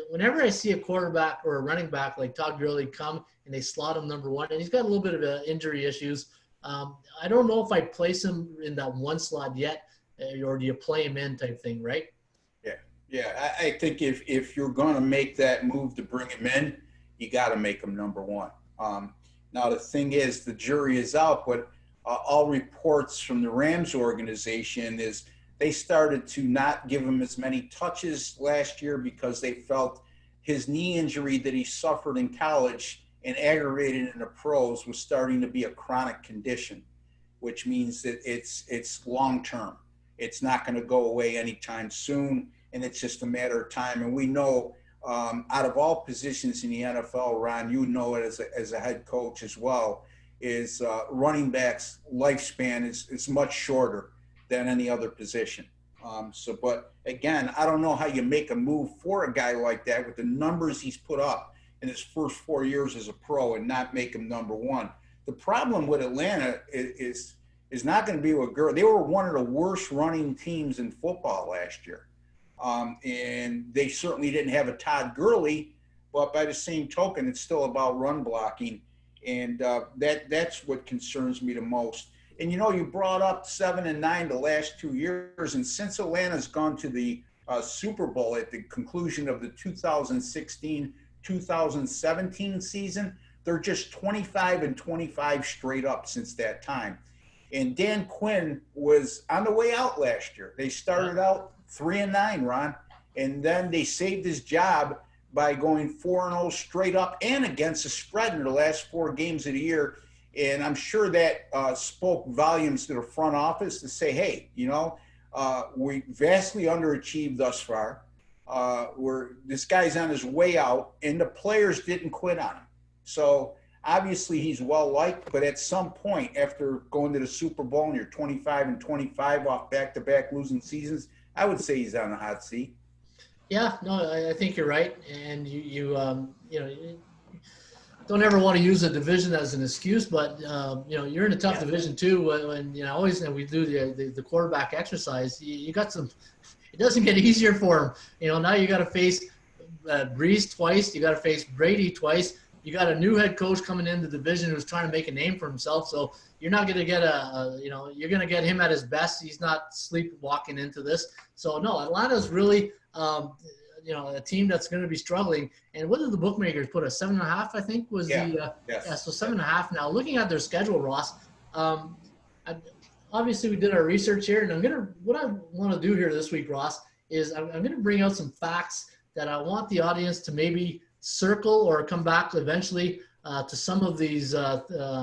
Whenever I see a quarterback or a running back like Todd Gurley come and they slot him number 1, and he's got a little bit of injury issues, I don't know if I place him in that 1 slot yet, or do you play him in type thing, right? Yeah. I think if you're going to make that move to bring him in, you got to make him number 1. Now, the thing is, the jury is out, but all reports from the Rams organization is they started to not give him as many touches last year because they felt his knee injury that he suffered in college and aggravated in the pros was starting to be a chronic condition, which means that it's long-term. It's not going to go away anytime soon, and it's just a matter of time. And we know out of all positions in the NFL, Ron, you know it as a head coach as well, is running backs' lifespan is much shorter than any other position. But again, I don't know how you make a move for a guy like that with the numbers he's put up in his first 4 years as a pro and not make him number 1. The problem with Atlanta is not going to be with Gurley. They were one of the worst running teams in football last year. And they certainly didn't have a Todd Gurley, but by the same token, it's still about run blocking. And that's what concerns me the most. And, you brought up 7 and 9 the last 2 years. And since Atlanta's gone to the Super Bowl at the conclusion of the 2016-2017 season, they're just 25 and 25 straight up since that time. And Dan Quinn was on the way out last year. They started out 3 and 9, Ron, and then they saved his job by going 4-0 straight up and against the spread in the last 4 games of the year. And I'm sure that spoke volumes to the front office to say, hey, we vastly underachieved thus far. This guy's on his way out, and the players didn't quit on him. So obviously he's well liked, but at some point after going to the Super Bowl and you're 25 and 25 off back-to-back losing seasons, I would say he's on the hot seat. Yeah, no, I think you're right, and you don't ever want to use a division as an excuse, but you're in a tough division too. When always we do the quarterback exercise, you got some. It doesn't get easier for him. Now you got to face Breeze twice. You got to face Brady twice. You got a new head coach coming into the division who's trying to make a name for himself. So you're not going to get you're going to get him at his best. He's not sleepwalking into this. So no, Atlanta's really, a team that's going to be struggling. And what did the bookmakers put? A 7.5, I think was yes. So 7.5. Now looking at their schedule, Ross, obviously we did our research here, and what I want to do here this week, Ross, is I'm going to bring out some facts that I want the audience to maybe circle or come back eventually to some of these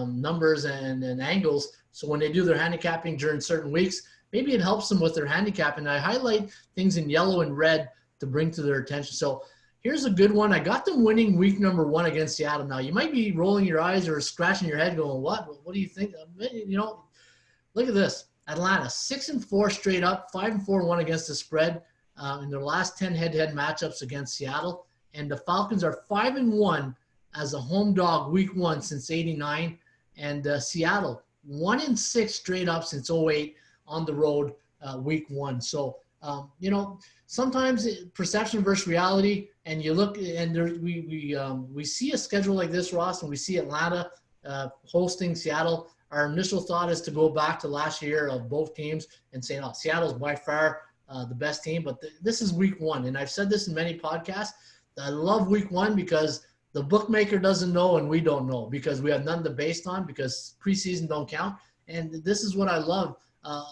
numbers and angles. So when they do their handicapping during certain weeks, maybe it helps them with their handicapping. I highlight things in yellow and red to bring to their attention. So here's a good one. I got them winning week number 1 against Seattle. Now you might be rolling your eyes or scratching your head going, what do you think? Look at this. Atlanta, 6-4 straight up, 5-4-1 against the spread in their last 10 head-to-head matchups against Seattle. And the Falcons are 5-1 as a home dog week 1 since '89. And Seattle, 1-6 straight up since '08 on the road week 1. So, sometimes perception versus reality, and you look and we see a schedule like this, Ross, and we see Atlanta hosting Seattle. Our initial thought is to go back to last year of both teams and say, Seattle's by far the best team. But this is week 1. And I've said this in many podcasts. I love week 1 because the bookmaker doesn't know and we don't know because we have none to base on because preseason don't count. And this is what I love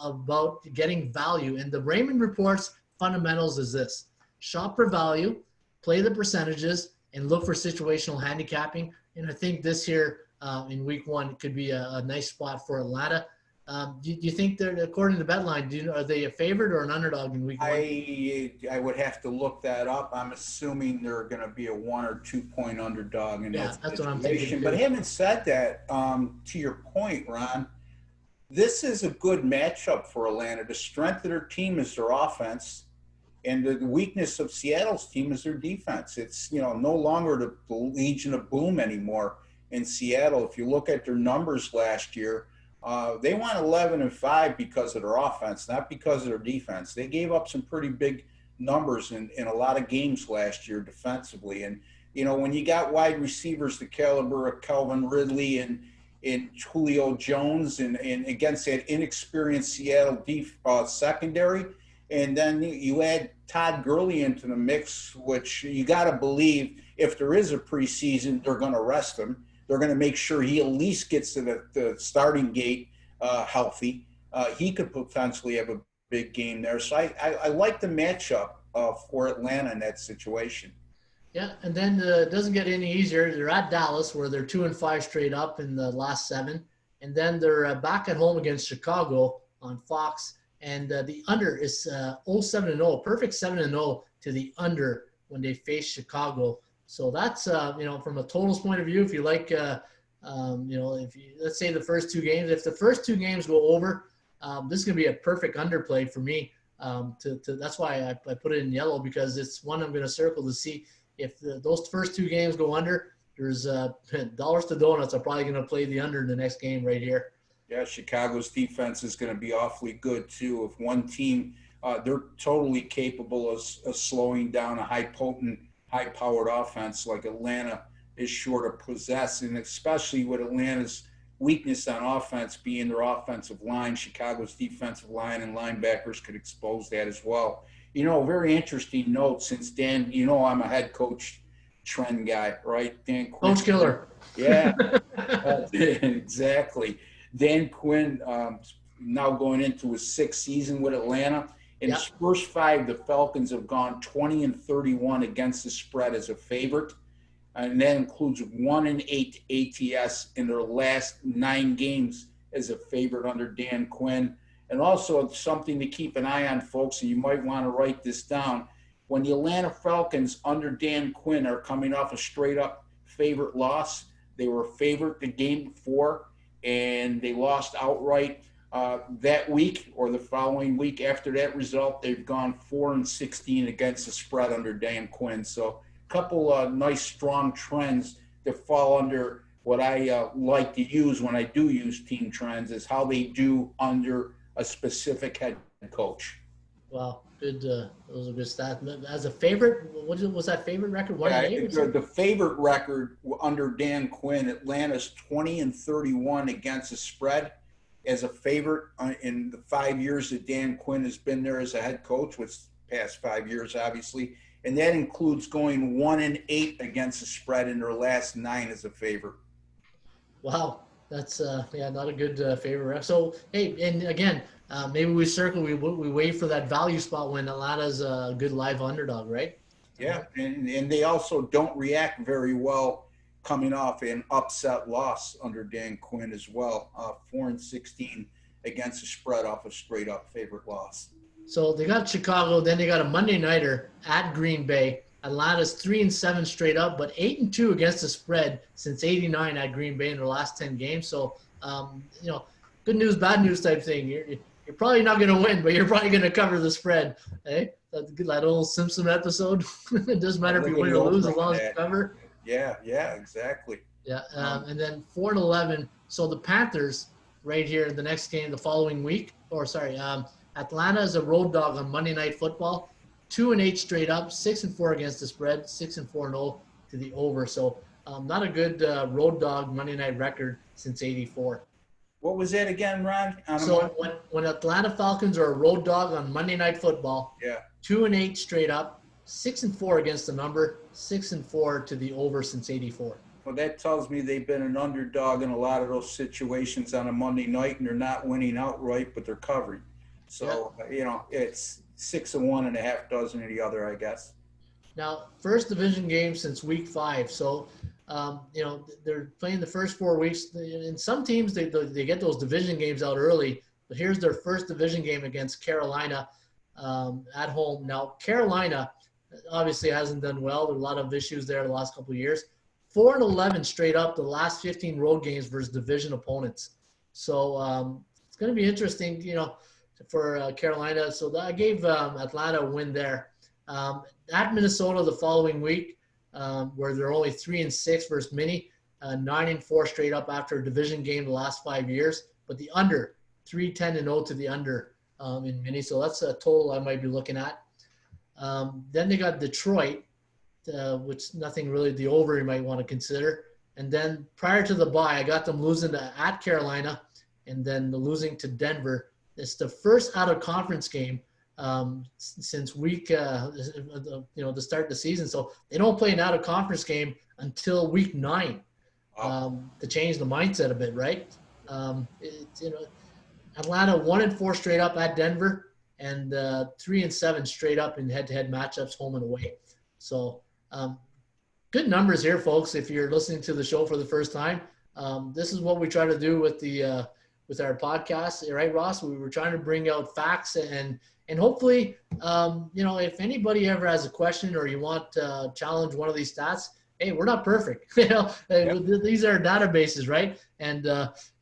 about getting value. And the Raymond Report's fundamentals is this: shop for value, play the percentages, and look for situational handicapping. And I think this year in week 1 could be a nice spot for Atlanta. Do you think they're, according to BetLine, are they a favorite or an underdog in week 1? I would have to look that up. I'm assuming they're going to be a 1 or 2 point underdog in that that's situation. what I'm thinking. But having said that, to your point, Ron, this is a good matchup for Atlanta. The strength of their team is their offense, and the weakness of Seattle's team is their defense. It's, no longer the Legion of Boom anymore in Seattle. If you look at their numbers last year, they went 11-5 because of their offense, not because of their defense. They gave up some pretty big numbers in a lot of games last year defensively. And, when you got wide receivers the caliber of Calvin Ridley and Julio Jones and against that inexperienced Seattle secondary, and then you add Todd Gurley into the mix, which you got to believe if there is a preseason, they're going to rest him. They're going to make sure he at least gets to the starting gate healthy. He could potentially have a big game there. So I like the matchup for Atlanta in that situation. Yeah, and then it doesn't get any easier. They're at Dallas, where they're 2-5 straight up in the last 7. And then they're back at home against Chicago on Fox. And the under is 0-7-0, perfect 7-0 to the under when they face Chicago. So that's, from a totals point of view, if you like, if you, let's say the first 2 games, if the first 2 games go over, this is going to be a perfect underplay for me. That's why I put it in yellow, because it's one I'm going to circle to see if those first 2 games go under. There's dollars to donuts. I'm probably going to play the under in the next game right here. Yeah, Chicago's defense is going to be awfully good too. If one team, they're totally capable of slowing down a high-powered offense like Atlanta is sure to possess, and especially with Atlanta's weakness on offense being their offensive line. Chicago's defensive line and linebackers could expose that as well. A very interesting note, since Dan, I'm a head coach trend guy, right? Dan Quinn. Coach Killer. Yeah, exactly. Dan Quinn now going into his 6th season with Atlanta. In his first 5, the Falcons have gone 20-31 against the spread as a favorite. And that includes 1-8 ATS in their last 9 games as a favorite under Dan Quinn. And also something to keep an eye on, folks, and you might want to write this down. When the Atlanta Falcons under Dan Quinn are coming off a straight-up favorite loss, they were favored the game before, and they lost outright that week or the following week after that result. They've gone 4-16 against the spread under Dan Quinn. So a couple of nice, strong trends that fall under what I like to use when I do use team trends, is how they do under a specific head coach. Wow, good. Those are good stats. As a favorite, what was that favorite record? The favorite record under Dan Quinn, Atlanta's 20-31 against the spread as a favorite in the 5 years that Dan Quinn has been there as a head coach, which past 5 years, obviously. And that includes going 1-8 against the spread in their last 9 as a favorite. Wow. That's, not a good favorite. So, hey, and again, maybe we wait for that value spot when Atlanta's a good live underdog, right? Yeah, and they also don't react very well coming off an upset loss under Dan Quinn as well. 4-16 against the spread off a straight-up favorite loss. So they got Chicago, then they got a Monday nighter at Green Bay. Atlanta's 3-7 straight up, but 8-2 against the spread since '89 at Green Bay in their last 10 games. So, good news, bad news type thing. You're probably not going to win, but you're probably going to cover the spread. Hey, that's that old Simpson episode. It doesn't matter if you win or lose as long as you cover. Yeah, exactly. Yeah, and then 4-11. So the Panthers right here, the next game, the following week, Atlanta is a road dog on Monday Night Football. 2-8 straight up, 6-4 against the spread, 6-4-0 to the over. So not a good road dog Monday night record since '84. What was that again, Ron? So when Atlanta Falcons are a road dog on Monday Night Football, 2-8 straight up, 6-4 against the number, 6-4 to the over since '84. Well, that tells me they've been an underdog in a lot of those situations on a Monday night, and they're not winning outright, but they're covering. So, it's 6-1 and a half dozen of the other, I guess. Now, first division game since week 5. So, they're playing the first 4 weeks. In some teams, they get those division games out early. But here's their first division game against Carolina at home. Now, Carolina obviously hasn't done well. There are a lot of issues there the last couple of years. 4-11 straight up the last 15 road games versus division opponents. So it's going to be interesting, for Carolina. So I gave Atlanta a win there. At Minnesota the following week, where they're only 3-6 versus Mini, 9-4 straight up after a division game the last 5 years. But the under, 3-10-0 to the under in Mini. So that's a total I might be looking at. Then they got Detroit, which nothing really, the over you might want to consider. And then prior to the bye, I got them losing at Carolina and then losing to Denver. It's the first out-of-conference game since week, to start the season. So they don't play an out-of-conference game until week 9 to change the mindset a bit, right? Atlanta 1-4 straight up at Denver and 3-7 straight up in head-to-head matchups, home and away. So good numbers here, folks. If you're listening to the show for the first time, this is what we try to do with the with our podcast, right, Ross? We were trying to bring out facts and hopefully, if anybody ever has a question or you want to challenge one of these stats, hey, we're not perfect. These are databases, right? And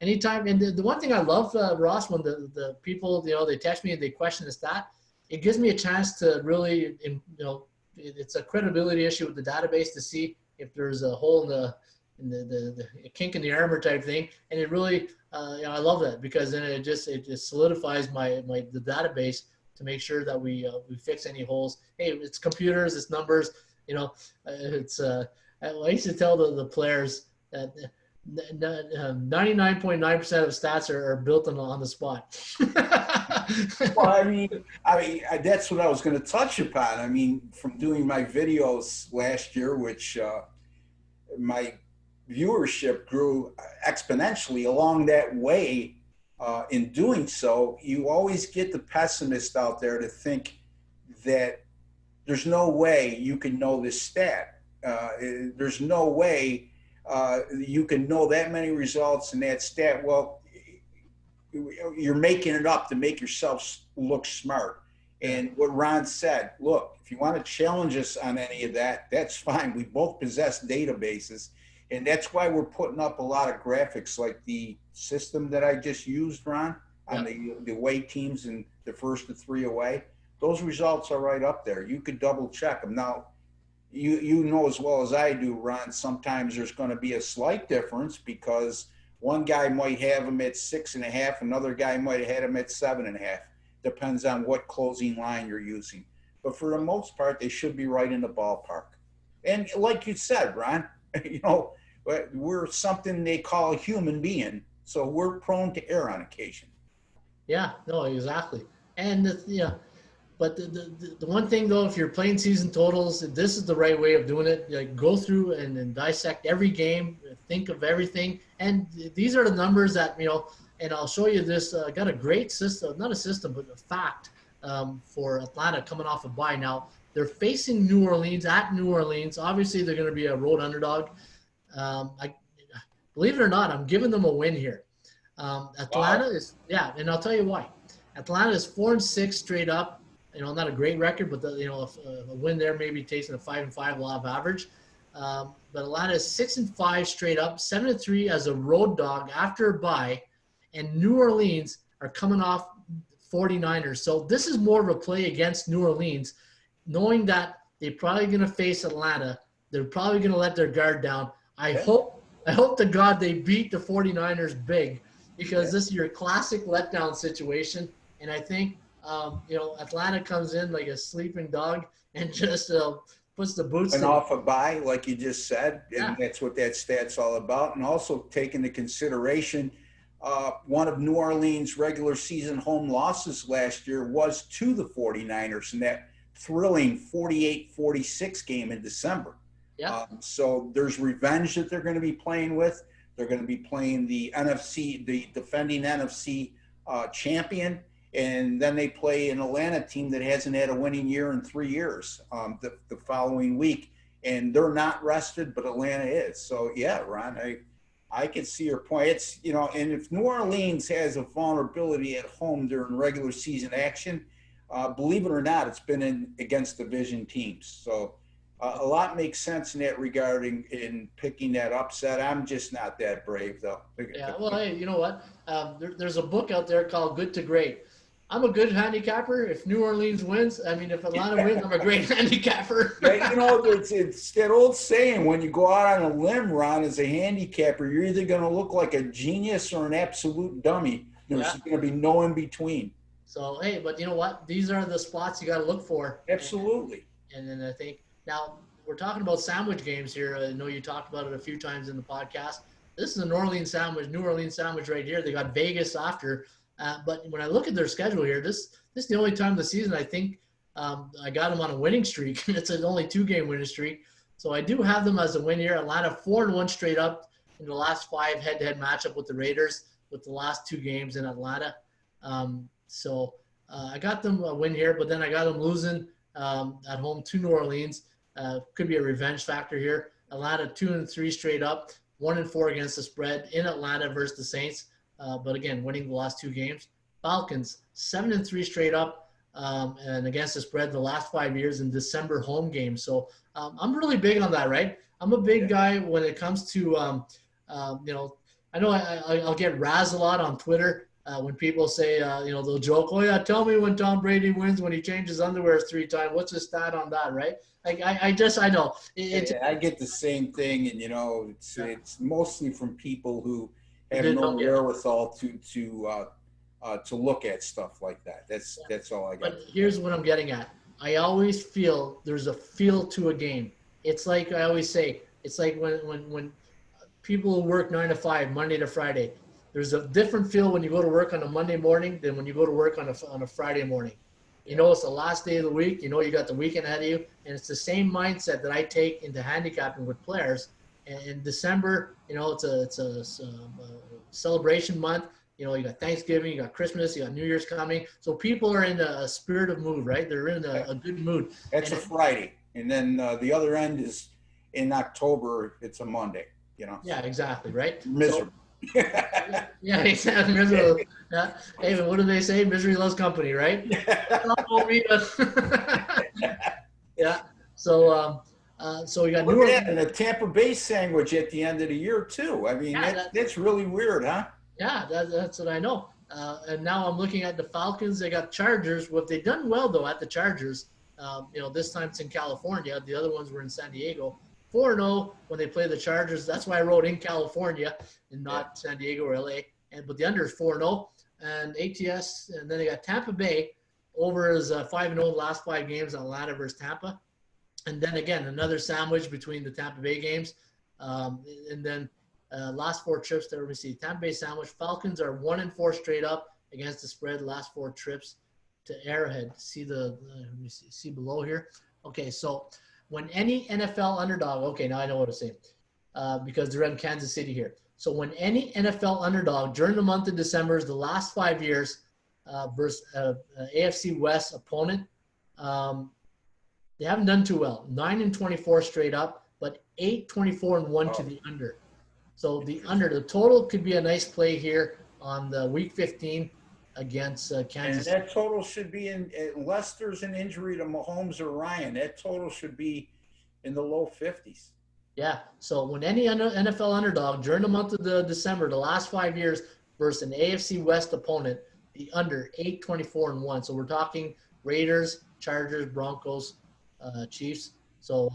anytime, and the one thing I love, Ross, when the people, they text me and they question the stat, it gives me a chance to really, it's a credibility issue with the database to see if there's a hole in the kink in the armor type thing. And it really, I love that because then it just solidifies the database to make sure that we fix any holes. Hey, it's computers, it's numbers, it's, I used to tell the players that 99.9% of stats are built on the spot. Well, I mean, that's what I was going to touch upon. I mean, from doing my videos last year, which my viewership grew exponentially along that way. In doing so, you always get the pessimist out there to think that there's no way you can know this stat. There's no way you can know that many results in that stat. Well, you're making it up to make yourself look smart. And what Ron said, look, if you want to challenge us on any of that, that's fine. We both possess databases. And that's why we're putting up a lot of graphics like the system that I just used, Ron, on the away teams and the first of 3 away. Those results are right up there. You could double check them. Now, you know as well as I do, Ron, sometimes there's going to be a slight difference because one guy might have them at 6.5, another guy might have had them at 7.5. Depends on what closing line you're using. But for the most part, they should be right in the ballpark. And like you said, Ron, we're something they call a human being, so we're prone to err on occasion. Yeah, no, exactly. And but the one thing though, if you're playing season totals, this is the right way of doing it. Like go through and dissect every game, think of everything, and these are the numbers that And I'll show you this. I got a great system, not a system, but a fact for Atlanta coming off a bye. Now they're facing New Orleans at New Orleans. Obviously, they're going to be a road underdog. I believe it or not, I'm giving them a win here. Atlanta is, and I'll tell you why. Atlanta is 4-6 straight up. Not a great record, but a win there maybe takes a 5-5 law of average. But Atlanta is 6-5 straight up, 7-3 as a road dog after a bye, and New Orleans are coming off 49ers. So this is more of a play against New Orleans, knowing that they're probably going to face Atlanta. They're probably going to let their guard down. I hope to God they beat the 49ers big because this is your classic letdown situation. And I think, Atlanta comes in like a sleeping dog and just puts the boots and off a bye, like you just said. And that's what that stat's all about. And also take into consideration one of New Orleans' regular season home losses last year was to the 49ers. And that thrilling 48-46 game in December. Yeah. So there's revenge that they're going to be playing with. They're going to be playing the defending NFC champion, and then they play an Atlanta team that hasn't had a winning year in 3 years the following week, and they're not rested, but Atlanta is. So yeah, Ron, I can see your point. It's, you know, and if New Orleans has a vulnerability at home during regular season action, believe it or not, it's been against division teams. So a lot makes sense in that regard in picking that upset. I'm just not that brave, though. Yeah, well, hey, you know what? There's a book out there called Good to Great. I'm a good handicapper. If New Orleans wins, I mean, if Atlanta wins, I'm a great handicapper. Yeah, you know, it's that old saying, when you go out on a limb, Ron, as a handicapper, you're either going to look like a genius or an absolute dummy. There's going to be no in between. So, hey, but you know what? These are the spots you got to look for. Absolutely. And then I think, now, we're talking about sandwich games here. I know you talked about it a few times in the podcast. This is a New Orleans sandwich right here. They got Vegas after. But when I look at their schedule here, this is the only time of the season I think I got them on a winning streak. It's an only 2-game winning streak. So I do have them as a win here. Atlanta 4-1 straight up in the last 5 head-to-head matchup with the Raiders with the last 2 games in Atlanta. So I got them a win here, but then I got them losing at home to New Orleans. Could be a revenge factor here. Atlanta 2-3 straight up, 1-4 against the spread in Atlanta versus the Saints. But again, winning the last 2 games. Falcons 7-3 straight up, and against the spread the last 5 years in December home games. So I'm really big on that, right? I'm a big guy when it comes to, you know, I know I'll get razzed a lot on Twitter when people say, you know, they'll joke, oh yeah, tell me when Tom Brady wins when he changes underwear 3 times. What's the stat on that, right? Like I know. I get the same thing, and you know, it's mostly from people who have no wherewithal to look at stuff like that. That's all I got. But here's what I'm getting at. I always feel there's a feel to a game. It's like I always say, it's like when people work 9 to 5, Monday to Friday. There's a different feel when you go to work on a Monday morning than when you go to work on a Friday morning. You know, it's the last day of the week. You know, you got the weekend ahead of you. And it's the same mindset that I take into handicapping with players. And in December, you know, it's a celebration month. You know, you got Thanksgiving, you got Christmas, you got New Year's coming. So people are in a spirit of mood, right? They're in a good mood. That's a Friday. And then the other end is in October, it's a Monday, you know. Yeah, exactly, right? Miserable. Yeah, exactly. Miserable. Yeah. Hey, but what do they say? Misery loves company, right? Yeah. So we got Look at that, and a Tampa Bay sandwich at the end of the year too. I mean, that's really weird, huh? Yeah, that's what I know. And now I'm looking at the Falcons. They got Chargers. What they've done well though at the Chargers, you know, this time it's in California. The other ones were in San Diego. 4-0 when they play the Chargers. That's why I wrote in California and not San Diego or LA. But the under is 4-0 and ATS. And then they got Tampa Bay over is 5-0 the last 5 games on Atlanta versus Tampa. And then again, another sandwich between the Tampa Bay games. And then last 4 trips there, we see Tampa Bay sandwich. Falcons are 1-4 straight up against the spread. Last 4 trips to Arrowhead. See let me see below here. Okay, so when any NFL underdog, okay, now I know what to say because they're in Kansas City here. So when any NFL underdog during the month of December, the last 5 years versus AFC West opponent, they haven't done too well. 9-24 straight up, but 8-24-1 to the under. So the total could be a nice play here on the Week 15 against Kansas. And that total should be unless there's an injury to Mahomes or Ryan, that total should be in the low 50s. Yeah. So when any NFL underdog during the month of December, the last 5 years versus an AFC West opponent, the under 8-24-1. So we're talking Raiders, Chargers, Broncos, Chiefs. So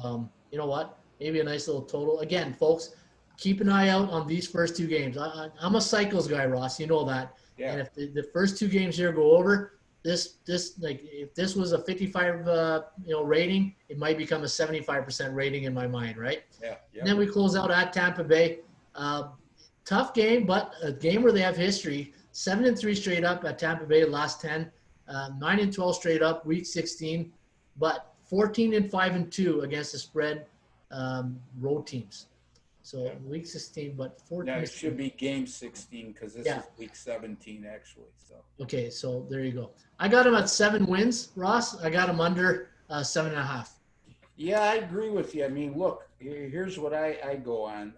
you know what? Maybe a nice little total. Again, folks, keep an eye out on these first 2 games. I'm a cycles guy, Ross. You know that. Yeah. And if the first 2 games here go over, this like if this was a 55 rating, it might become a 75% rating in my mind, right? Yeah. And then we close out at Tampa Bay. Tough game, but a game where they have history. 7-3 straight up at Tampa Bay last 10. 9-12 straight up, Week 16. but 14-5-2 against the spread road teams. So week 16, but 14. No, it should be game 16 because this is week 17 actually. So okay, so there you go. I got him at 7 wins, Ross. I got him under 7.5. Yeah, I agree with you. I mean, look, here's what I go on.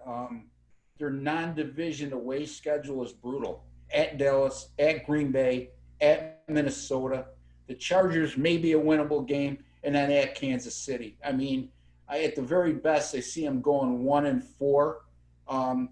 Their non-division away schedule is brutal. At Dallas, at Green Bay, at Minnesota. The Chargers may be a winnable game, and then at Kansas City. I mean, at the very best, I see them going 1-4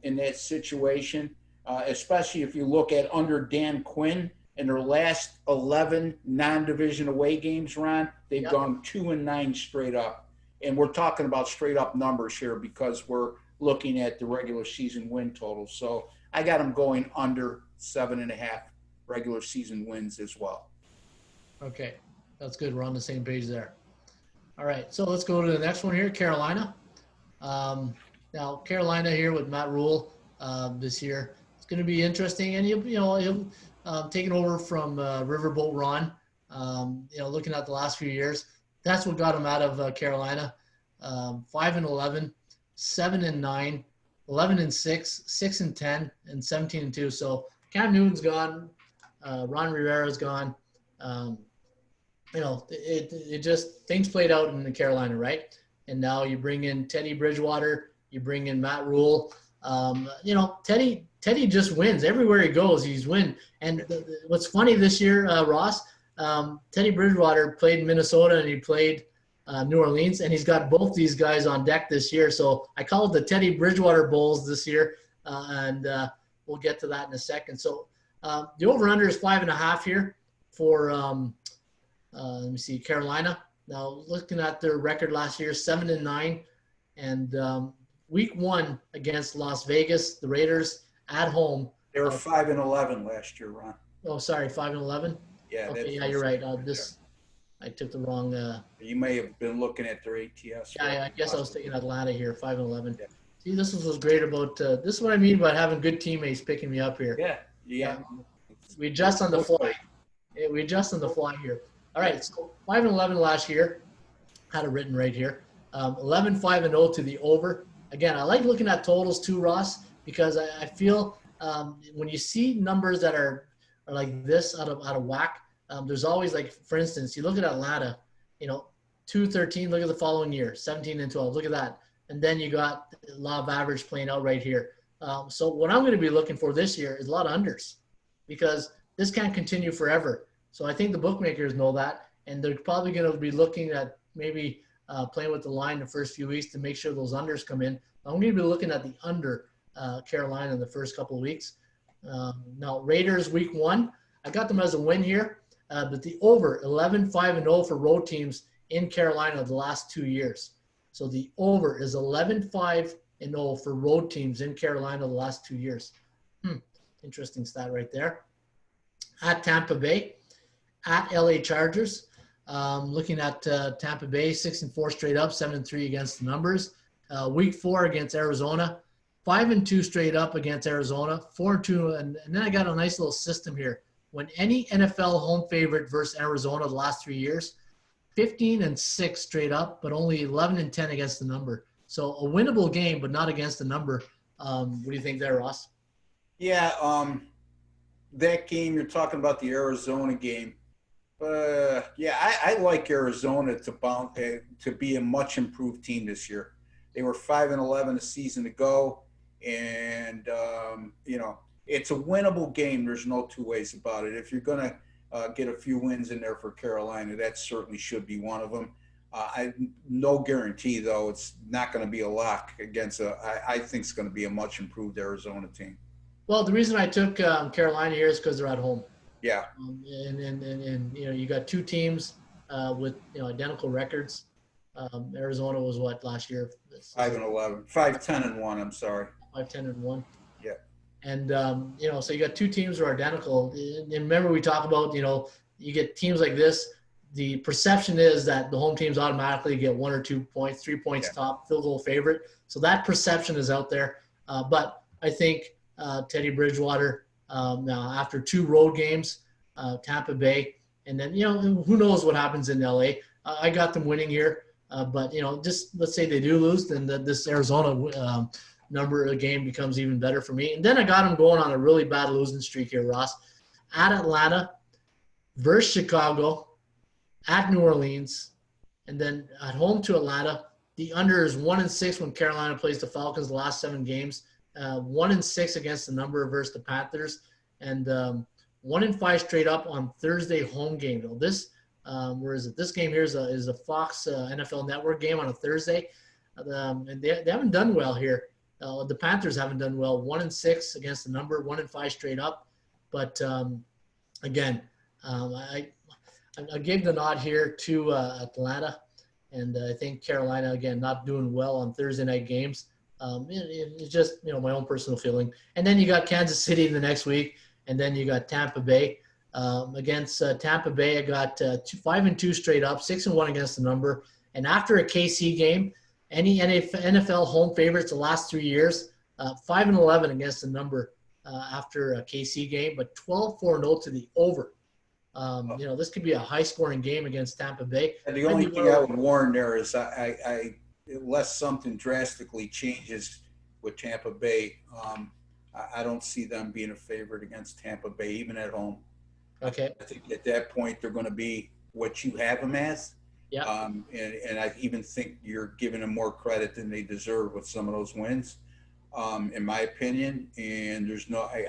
in that situation, especially if you look at under Dan Quinn in their last 11 non-division away games, Ron, they've gone 2-9 straight up. And we're talking about straight up numbers here because we're looking at the regular season win total. So I got them going under 7.5 regular season wins as well. Okay, that's good. We're on the same page there. All right, so let's go to the next one here, Carolina. Now, Carolina here with Matt Rule this year. It's going to be interesting. And, he'll taking over from Riverboat Ron, looking at the last few years. That's what got him out of Carolina. 5-11, 7-9, 11-6, 6-10, and 17-2. So Cam Newton's gone. Ron Rivera's gone. It just things played out in Carolina, right? And now you bring in Teddy Bridgewater, you bring in Matt Rule. Teddy just wins everywhere he goes. He's win. And what's funny this year, Ross, Teddy Bridgewater played in Minnesota and he played New Orleans, and he's got both these guys on deck this year. So I call it the Teddy Bridgewater Bowls this year, and we'll get to that in a second. So the over-under is 5.5 here for let me see, Carolina. Now looking at their record last year, 7-9, and week 1 against Las Vegas, the Raiders at home. They were 5-11 last year, Ron. Oh, sorry, 5-11. Yeah. Okay, yeah, you're right. I took the wrong. You may have been looking at their ATS. Yeah, I guess I was taking Atlanta here, 5-11. Yeah. See, this is what's great about this is what I mean by having good teammates picking me up here. Yeah. We adjust on the fly. We adjust on the fly here. All right, so 5-11 last year. Had it written right here. 11-5-0 to the over. Again, I like looking at totals too, Ross, because I feel when you see numbers that are like this out of whack, there's always, like, for instance, you look at Atlanta, 2-13, look at the following year, 17-12, look at that. And then you got the law of average playing out right here. So what I'm going to be looking for this year is a lot of unders because this can't continue forever. So I think the bookmakers know that, and they're probably going to be looking at maybe playing with the line the first few weeks to make sure those unders come in. I'm going to be looking at the under Carolina in the first couple of weeks. Now, Raiders week 1, I got them as a win here. But the over 11-5-0 for road teams in Carolina the last 2 years. So the over is 11-5-0 for road teams in Carolina the last 2 years. Interesting stat right there. At Tampa Bay, at LA Chargers. Looking at Tampa Bay, 6-4 straight up, 7-3 against the numbers. Week 4 against Arizona, 5-2 straight up against Arizona, 4-2, and then I got a nice little system here. When any NFL home favorite versus Arizona the last 3 years, 15-6 straight up, but only 11-10 against the number. So a winnable game, but not against the number. What do you think there, Ross? Yeah, that game you're talking about, the Arizona game. I like Arizona to be a much improved team this year. They were 5-11 a season ago, and it's a winnable game. There's no two ways about it. If you're going to get a few wins in there for Carolina, that certainly should be one of them. No guarantee, though. It's not going to be a lock against I think it's going to be a much improved Arizona team. Well, the reason I took Carolina here is because they're at home. Yeah. And you got two teams with identical records. Arizona was what last year? 5-11, 5-10-1. I'm sorry. 5-10-1. Yeah. And so you got two teams who are identical. And remember, we talk about you get teams like this. The perception is that the home teams automatically get 1 or 2 points, 3 points top, field goal favorite. So that perception is out there. But I think Teddy Bridgewater now after 2 road games, Tampa Bay, and then who knows what happens in LA. I got them winning here. But, just let's say they do lose, then this Arizona number game becomes even better for me. And then I got them going on a really bad losing streak here, Ross. At Atlanta, versus Chicago, at New Orleans, and then at home to Atlanta. The under is 1-6 when Carolina plays the Falcons the last 7 games. 1-6 against the number versus the Panthers, and 1-5 straight up on Thursday home game. Now this, where is it? This game here is a Fox NFL Network game on a Thursday, and they haven't done well here. The Panthers haven't done well. 1-6 against the number, 1-5 straight up. But again, I gave the nod here to Atlanta, and I think Carolina again not doing well on Thursday night games. It's just my own personal feeling. And then you got Kansas City the next week, and then you got Tampa Bay. Against Tampa Bay, I got 5-2 straight up, 6-1 against the number. And after a KC game, any NFL home favorites the last 3 years, 5-11 against the number after a KC game, but 12-4-0 to the over. This could be a high-scoring game against Tampa Bay. And the only thing I would warn there is I unless something drastically changes with Tampa Bay, I don't see them being a favorite against Tampa Bay, even at home. Okay. I think at that point they're going to be what you have them as. Yeah. And I even think you're giving them more credit than they deserve with some of those wins, in my opinion. And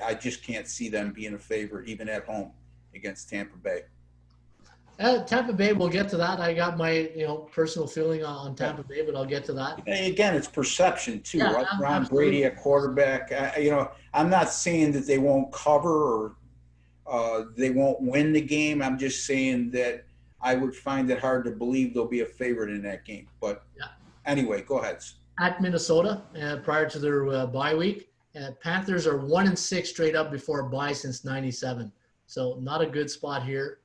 I just can't see them being a favorite even at home against Tampa Bay. Tampa Bay, we'll get to that. I got my personal feeling on Tampa Bay, but I'll get to that. Again, it's perception too, yeah, right? Ron absolutely. Brady at quarterback. I'm not saying that they won't cover or they won't win the game. I'm just saying that I would find it hard to believe they'll be a favorite in that game. But anyway, go ahead. At Minnesota, prior to their bye week, Panthers are 1-6 straight up before a bye since '97. So not a good spot here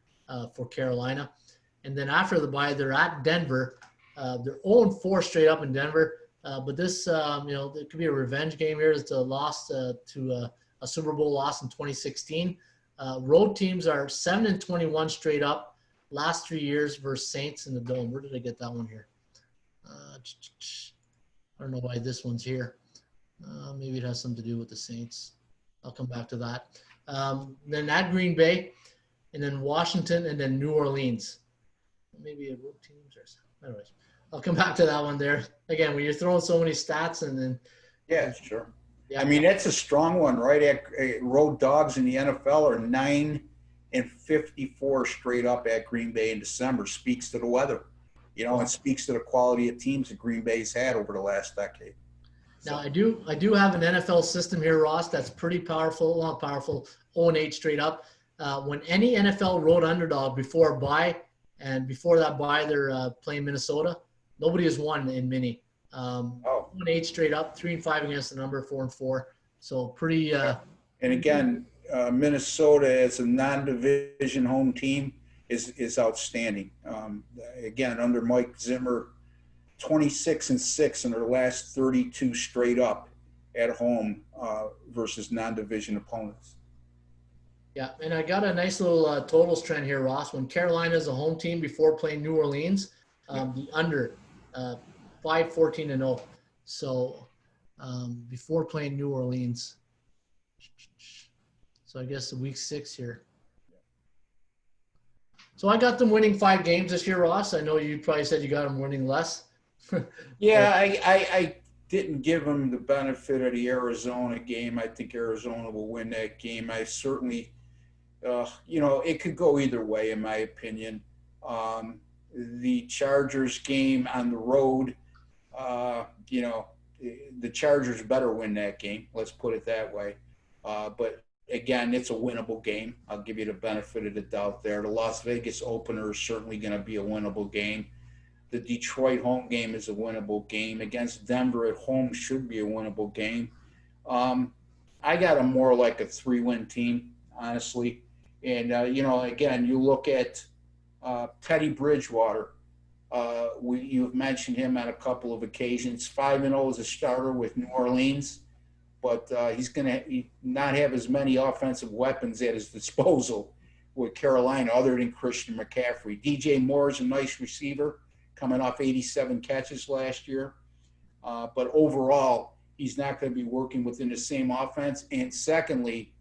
for Carolina. And then after the bye, they're at Denver. They're 0-4 straight up in Denver. But this, it could be a revenge game here. It's a loss to a Super Bowl loss in 2016. Road teams are 7-21 straight up last 3 years versus Saints in the Dome. Where did I get that one here? I don't know why this one's here. Maybe it has something to do with the Saints. I'll come back to that. Then at Green Bay, and then Washington, and then New Orleans. Maybe a road teams or something. Anyways, I'll come back to that one there. Again, when you're throwing so many stats and then. Yeah, sure. Yeah. I mean, that's a strong one, right? Road dogs in the NFL are 9-54 straight up at Green Bay in December. Speaks to the weather, and speaks to the quality of teams that Green Bay's had over the last decade. Now, I do have an NFL system here, Ross, that's pretty powerful. Not powerful, 0-8 straight up. When any NFL road underdog before a bye, and before that bye, they're playing Minnesota, nobody has won in mini. 1-8 straight up, 3-5 against the number, 4-4. So pretty. And again, Minnesota as a non-division home team is outstanding. Again, under Mike Zimmer, 26-6 in their last 32 straight up at home versus non-division opponents. Yeah, and I got a nice little totals trend here, Ross. When Carolina is a home team before playing New Orleans, the under 5-14-0. So before playing New Orleans. So I guess the week 6 here. So I got them winning 5 games this year, Ross. I know you probably said you got them winning less. Yeah, I didn't give them the benefit of the Arizona game. I think Arizona will win that game. I certainly, it could go either way in my opinion. The Chargers game on the road, the Chargers better win that game. Let's put it that way. But again, it's a winnable game. I'll give you the benefit of the doubt there. The Las Vegas opener is certainly going to be a winnable game. The Detroit home game is a winnable game. Against Denver at home should be a winnable game. I got them more like a 3-win team, honestly. And, again, you look at Teddy Bridgewater. You've mentioned him on a couple of occasions. 5-0 as a starter with New Orleans. But he's going to not have as many offensive weapons at his disposal with Carolina other than Christian McCaffrey. DJ Moore is a nice receiver coming off 87 catches last year. But overall, he's not going to be working within the same offense. And secondly,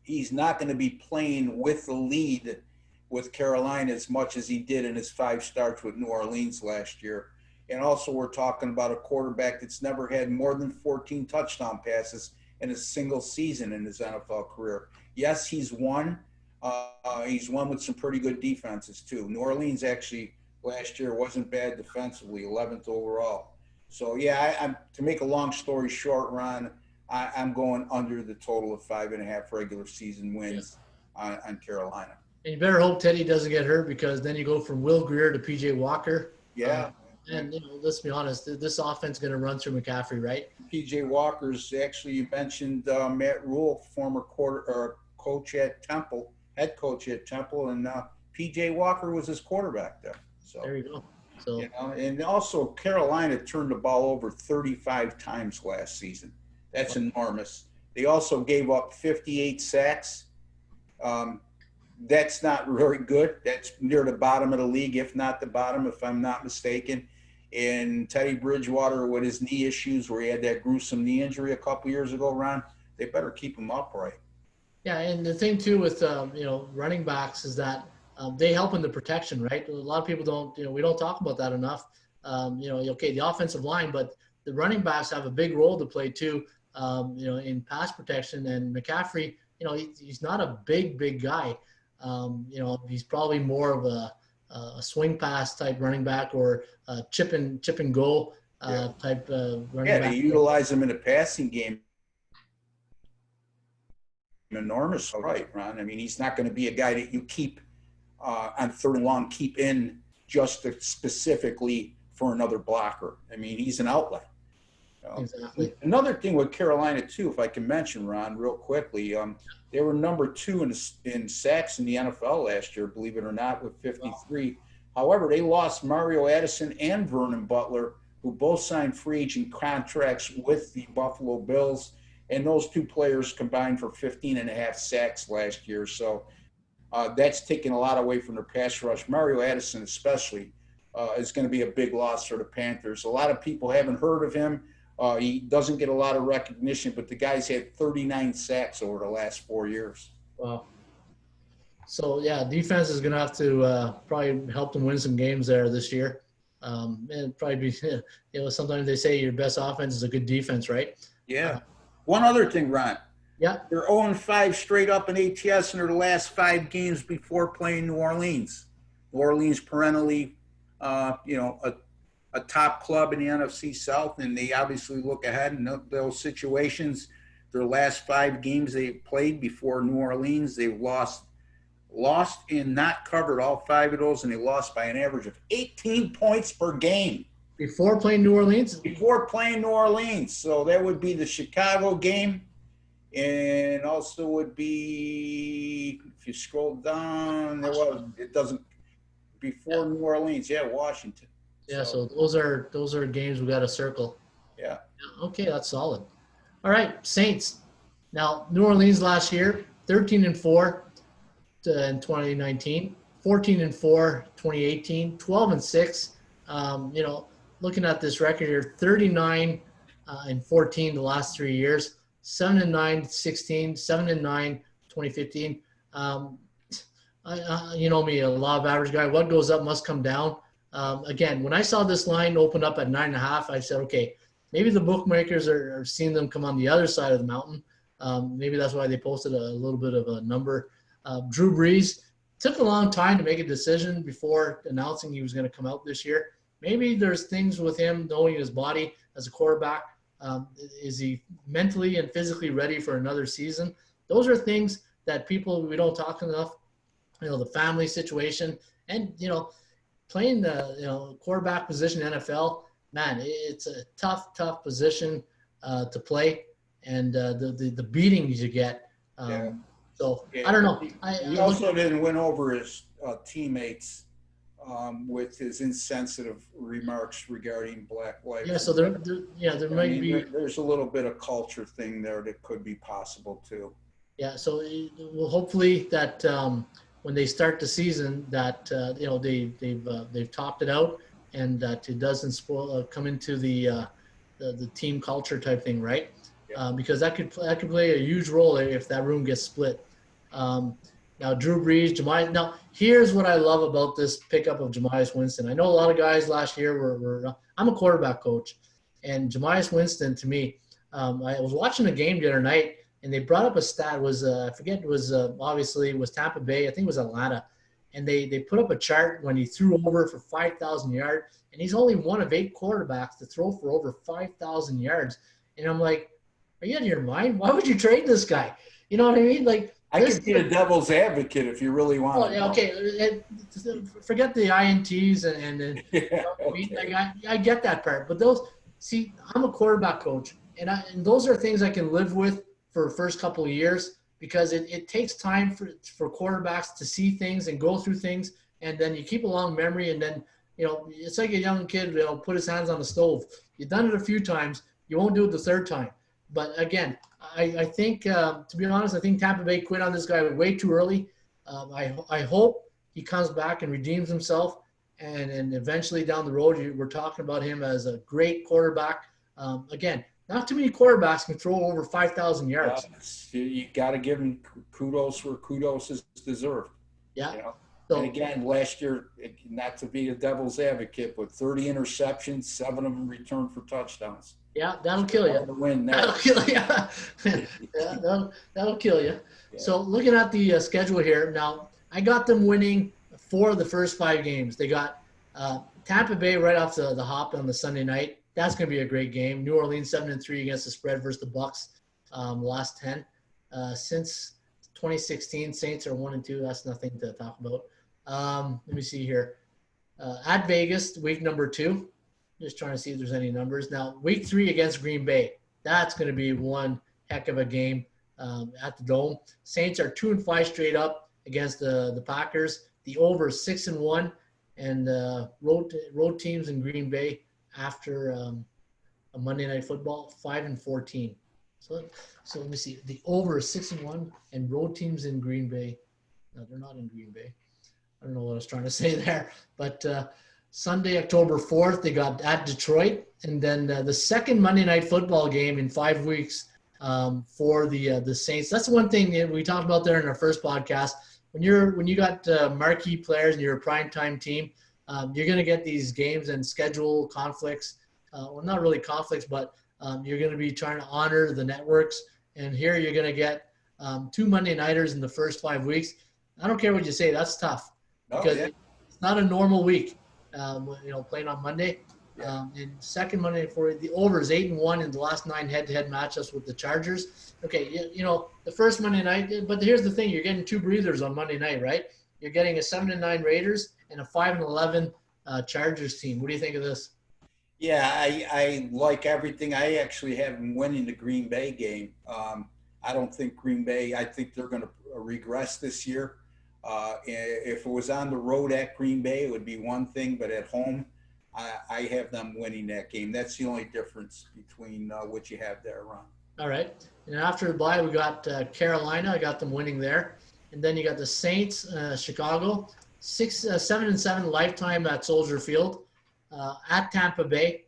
he's not going to be playing with the lead with Carolina as much as he did in his 5 starts with New Orleans last year. And also, we're talking about a quarterback that's never had more than 14 touchdown passes in a single season in his NFL career. Yes, he's won. He's won with some pretty good defenses, too. New Orleans actually last year wasn't bad defensively, 11th overall. So, yeah, I'm to make a long story short, Ron, I'm going under the total of 5.5 regular season wins on Carolina. And you better hope Teddy doesn't get hurt, because then you go from Will Grier to P.J. Walker. Yeah. And, let's be honest, this offense is going to run through McCaffrey, right? P.J. Walker's actually, you mentioned Matt Rule, former coach at Temple, head coach at Temple, and P.J. Walker was his quarterback there. So there you go. So, and also Carolina turned the ball over 35 times last season. That's enormous. They also gave up 58 sacks. That's not very good. That's near the bottom of the league, if not the bottom, if I'm not mistaken. And Teddy Bridgewater with his knee issues, where he had that gruesome knee injury a couple years ago, Ron, they better keep him upright. Yeah, and the thing too with running backs is that they help in the protection, right? A lot of people don't, we don't talk about that enough. The offensive line, but the running backs have a big role to play too, in pass protection. And McCaffrey, he's not a big guy. He's probably more of a swing pass type running back, or a chip and go type running back. Yeah, they utilize him in a passing game enormous, right, Ron? I mean, he's not going to be a guy that you keep on 3rd and long, keep in just specifically for another blocker. I mean, he's an outlet. Exactly. Another thing with Carolina too, if I can mention, Ron, real quickly, they were number 2 in sacks in the NFL last year, believe it or not, with 53. Wow. However, they lost Mario Addison and Vernon Butler, who both signed free agent contracts with the Buffalo Bills, and those 2 players combined for 15.5 sacks last year. So that's taken a lot away from their pass rush. Mario Addison especially is going to be a big loss for the Panthers. A lot of people haven't heard of him. He doesn't get a lot of recognition, but the guy's had 39 sacks over the last 4 years. Wow. So, yeah, defense is going to have to probably help them win some games there this year. And probably be, sometimes they say your best offense is a good defense, right? Yeah. One other thing, Ron. Yeah. They're 0-5 straight up in ATS in their last 5 games before playing New Orleans. New Orleans perennially, a top club in the NFC South, and they obviously look ahead in those situations. Their last 5 games they played before New Orleans, they've lost and not covered all 5 of those, and they lost by an average of 18 points per game. Before playing New Orleans? Before playing New Orleans. So that would be the Chicago game, and also would be, if you scroll down, before New Orleans, Washington. Yeah, so those are games we got to circle. Yeah. Okay, that's solid. All right, Saints. Now, New Orleans last year, 13-4 in 2019, 14-4 2018, 12-6. Looking at this record here, 39 and 14 the last 3 years, 7-9 16, 7-9 2015. You know me, a law of average guy. What goes up must come down. Again, when I saw this line open up at 9.5, I said, okay, maybe the bookmakers are seeing them come on the other side of the mountain. Maybe that's why they posted a little bit of a number. Drew Brees took a long time to make a decision before announcing he was going to come out this year. Maybe there's things with him knowing his body as a quarterback. Is he mentally and physically ready for another season? Those are things that we don't talk enough. The family situation and, playing the quarterback position in NFL, man, it's a tough position to play, and the beatings you get. So I don't know. He also didn't win over his teammates with his insensitive remarks regarding Black lives. Yeah, so there might be. There's a little bit of culture thing there that could be possible too. Yeah, so well, hopefully that when they start the season that they've topped it out, and that it doesn't come into the team culture type thing, right? Because that could play a huge role if that room gets split. Now, Drew Brees, Jamias. Now, here's what I love about this pickup of Jamias Winston. I know a lot of guys last year were I'm a quarterback coach, and Jamias Winston, to me, I was watching a game the other night, and they brought up a stat. I forget, it was obviously it was Tampa Bay. I think it was Atlanta. And they put up a chart when he threw over for 5,000 yards, and he's only one of 8 quarterbacks to throw for over 5,000 yards. And I'm like, are you out of your mind? Why would you trade this guy? You know what I mean? Like, I could be a devil's advocate if you really want. Oh, yeah, okay. Forget the INTs and yeah, you know what I mean? okay. Like, I get that part, but I'm a quarterback coach, and those are things I can live with for the first couple of years, because it takes time for quarterbacks to see things and go through things, and then you keep a long memory, and then it's like a young kid put his hands on the stove. You've done it a few times, you won't do it the third time. But again, I think, to be honest, I think Tampa Bay quit on this guy way too early. I hope he comes back and redeems himself, and eventually down the road, we're talking about him as a great quarterback. Again, not too many quarterbacks can throw over 5,000 yards. You got to give him kudos where kudos is deserved. Yeah. And again, last year, not to be a devil's advocate, but 30 interceptions, 7 of them returned for touchdowns. Yeah, that'll kill you. That'll kill you. That'll kill you. Yeah. So looking at the schedule here, now I got them winning 4 of the first 5 games. They got Tampa Bay right off the hop on the Sunday night. That's going to be a great game. New Orleans 7-3 against the spread versus the Bucks. Last 10 since 2016. Saints are 1-2. That's nothing to talk about. Let me see here. At Vegas, week number 2. Just trying to see if there's any numbers. Now, week 3 against Green Bay. That's going to be one heck of a game at the Dome. Saints are 2-5 straight up against the Packers. The over is 6-1, and road teams in Green Bay after a Monday Night Football 5-14. So let me see. The over is 6-1, and road teams in Green Bay. No, they're not in Green Bay. I don't know what I was trying to say there, but Sunday, October 4th, they got at Detroit, and then the second Monday Night Football game in 5 weeks for the Saints. That's one thing that we talked about there in our first podcast. When you got marquee players and you're a primetime team, you're going to get these games and schedule conflicts. Well, not really conflicts, but you're going to be trying to honor the networks. And here you're going to get 2 Monday Nighters in the first 5 weeks. I don't care what you say. That's tough because it's not a normal week. Playing on Monday. And second Monday for the over is 8-1 in the last 9 head-to-head matchups with the Chargers. Okay, the first Monday night, but here's the thing: you're getting 2 breathers on Monday night, right? You're getting a 7-9 Raiders and a 5-11 Chargers team. What do you think of this? Yeah, I like everything. I actually have them winning the Green Bay game. I don't think Green Bay. I think they're going to regress this year. If it was on the road at Green Bay, it would be one thing, but at home, I have them winning that game. That's the only difference between what you have there, Ron. All right. And after the bye, we got Carolina. I got them winning there. And then you got the Saints, Chicago, 7-7 lifetime at Soldier Field. At Tampa Bay,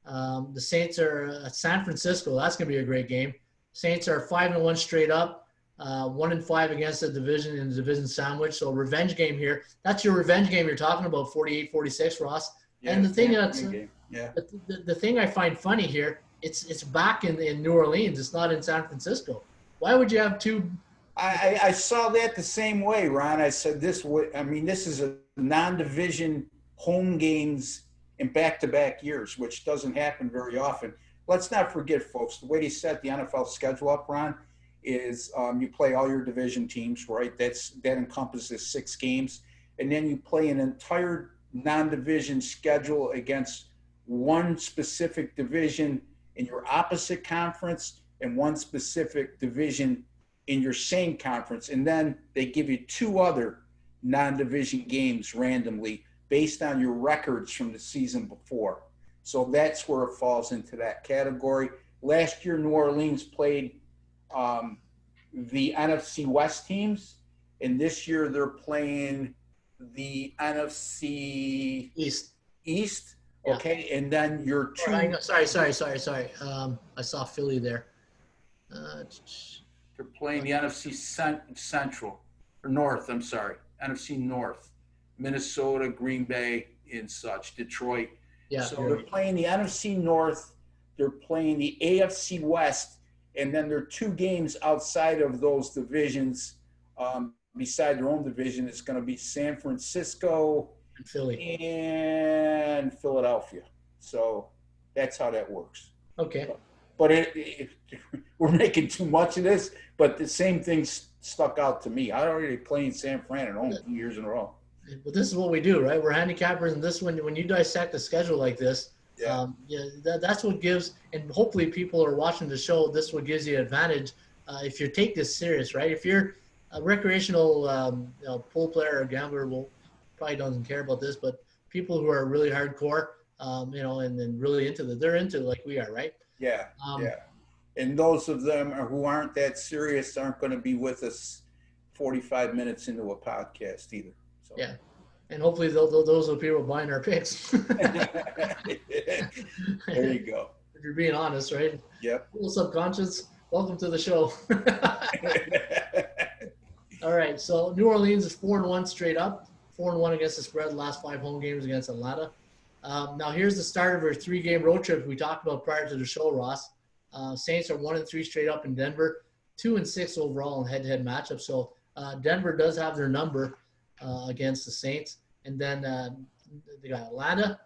the Saints are at San Francisco. That's going to be a great game. Saints are 5-1 straight up. 1-5 against the division in the division sandwich. So revenge game here. That's your revenge game you're talking about, 48-46, Ross. Yeah, and the thing the thing I find funny here, it's back in New Orleans. It's not in San Francisco. Why would you have 2? I saw that the same way, Ron. I said this is a non-division home games in back-to-back years, which doesn't happen very often. Let's not forget, folks, the way they set the NFL schedule up, Ron, is you play all your division teams, right? That encompasses 6 games. And then you play an entire non-division schedule against one specific division in your opposite conference and one specific division in your same conference. And then they give you 2 other non-division games randomly based on your records from the season before. So that's where it falls into that category. Last year, New Orleans played the NFC West teams, and this year they're playing the NFC East. Yeah. Okay, and then your two. Sorry. I saw Philly there. They're playing the NFC Central or North. I'm sorry, NFC North, Minnesota, Green Bay, and such. Detroit. Yeah. So they're playing the NFC North. They're playing the AFC West, and then there are two games outside of those divisions. Beside their own division, it's going to be San Francisco and Philly and Philadelphia. So that's how that works. Okay. But we're making too much of this, but the same thing stuck out to me. I already played San Fran at home 2 years in a row. But this is what we do, right? We're handicappers, and this when you dissect a schedule like this, that's what gives, and hopefully people are watching the show. This is what gives you an advantage if you take this serious, right? If you're a recreational pool player or gambler, probably doesn't care about this, but people who are really hardcore, and really into they're into it like we are, right? Yeah, And those of them who aren't that serious aren't going to be with us 45 minutes into a podcast either. So. Yeah, and hopefully those are the people buying our picks. There you go. If you're being honest, right? Yep. Little subconscious. Welcome to the show. All right, so New Orleans is 4-1 straight up, 4-1 against the spread. The last 5 home games against Atlanta. Now here's the start of our 3-game road trip we talked about prior to the show, Ross. Saints are 1-3 straight up in Denver, 2-6 overall in head-to-head matchups. So Denver does have their number against the Saints, and then they got Atlanta,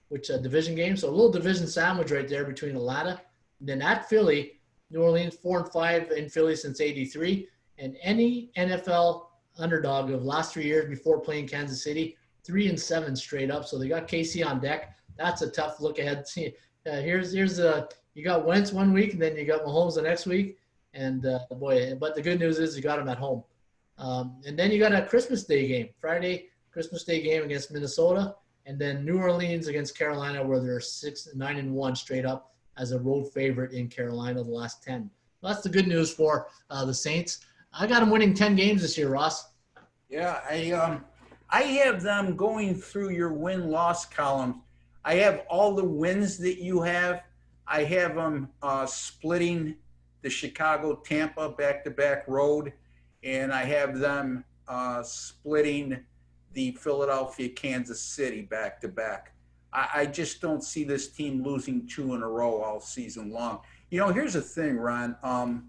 which a division game. So a little division sandwich right there between Atlanta, and then at Philly, New Orleans 4-5 in Philly since '83, and any NFL underdog of last 3 years before playing Kansas City, 3-7 straight up. So they got KC on deck. That's a tough look ahead. Here's you got Wentz 1 week, and then you got Mahomes the next week, and but the good news is you got him at home. And then you got a Christmas Day game, Friday Christmas Day game against Minnesota, and then New Orleans against Carolina, where they're 9-1 straight up as a road favorite in Carolina the last 10. Well, that's the good news for the Saints. I got them winning 10 games this year, Ross. Yeah, I have them going through your win-loss column. I have all the wins that you have. I have them splitting the Chicago-Tampa back-to-back road, and I have them splitting the Philadelphia-Kansas City back-to-back. I just don't see this team losing 2 in a row all season long. Here's the thing, Ron.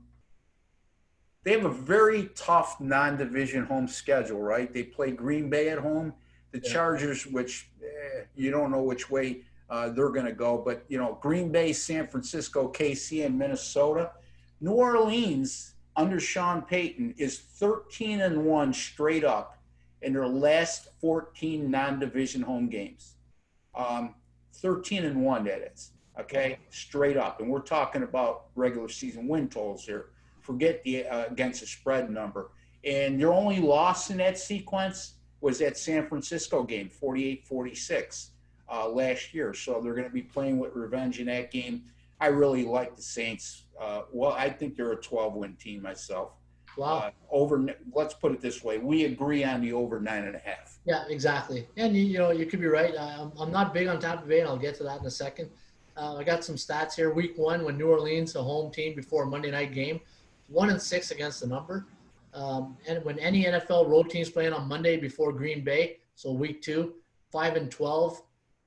They have a very tough non-division home schedule, right? They play Green Bay at home, the Chargers, which you don't know which way they're going to go. But, Green Bay, San Francisco, KC, and Minnesota. New Orleans, under Sean Payton, is 13-1 straight up in their last 14 non-division home games. 13-1, that is, okay? Straight up. And we're talking about regular season win totals here. Forget the against the spread number. And their only loss in that sequence was that San Francisco game, 48-46 last year. So they're going to be playing with revenge in that game. I really like the Saints. I think they're a 12-win team myself. Wow. Let's put it this way. We agree on the over 9.5. Yeah, exactly. And, you could be right. I'm not big on Tampa Bay, and I'll get to that in a second. I got some stats here. Week 1, when New Orleans, a home team before a Monday night game, 1-6 against the number. And when any NFL road team's playing on Monday before Green Bay, so week 2, 5-12,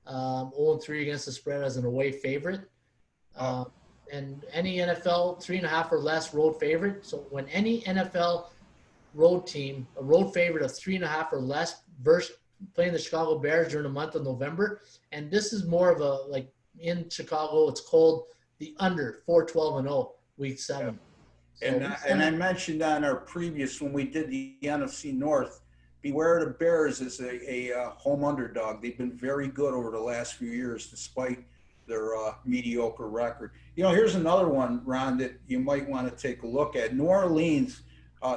0-3 against the spread as an away favorite. And any NFL 3.5 or less road favorite. So when any NFL road team, a road favorite of 3.5 or less versus playing the Chicago Bears during the month of November, and this is more of a, in Chicago, it's called the under 4-12-0 week 7. Yeah. And I mentioned on our previous, when we did the NFC North, beware the Bears as a home underdog. They've been very good over the last few years, despite their mediocre record. Here's another one, Ron, that you might want to take a look at. New Orleans,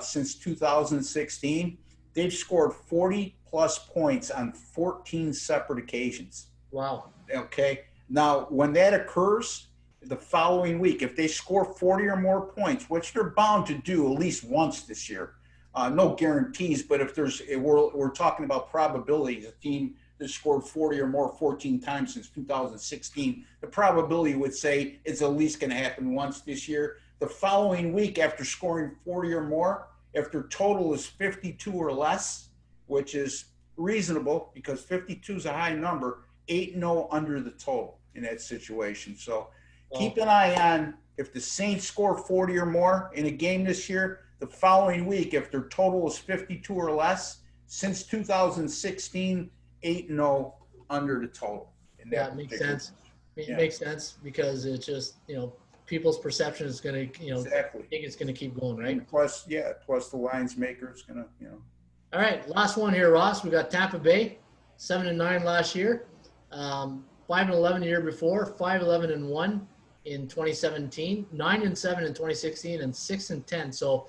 since 2016, they've scored 40-plus points on 14 separate occasions. Wow. Okay. Now, when that occurs, the following week, if they score 40 or more points, which they're bound to do at least once this year, No guarantees, but if we're talking about probabilities, a team that scored 40 or more 14 times since 2016, the probability would say it's at least going to happen once this year. The following week, after scoring 40 or more, if their total is 52 or less, which is reasonable because 52 is a high number, 8-0 under the total in that situation. So keep an eye on if the Saints score 40 or more in a game this year, the following week, if their total is 52 or less, since 2016, 8-0 under the total. Yeah, it makes sense. It makes sense because it's just, people's perception is going to, exactly. I think it's going to keep going, right? And plus the lines maker is going to, All right, last one here, Ross. We got Tampa Bay, 7-9 last year, 5-11 the year before, 5-11-1 in 2017, 9-7 in 2016, and 6-10. So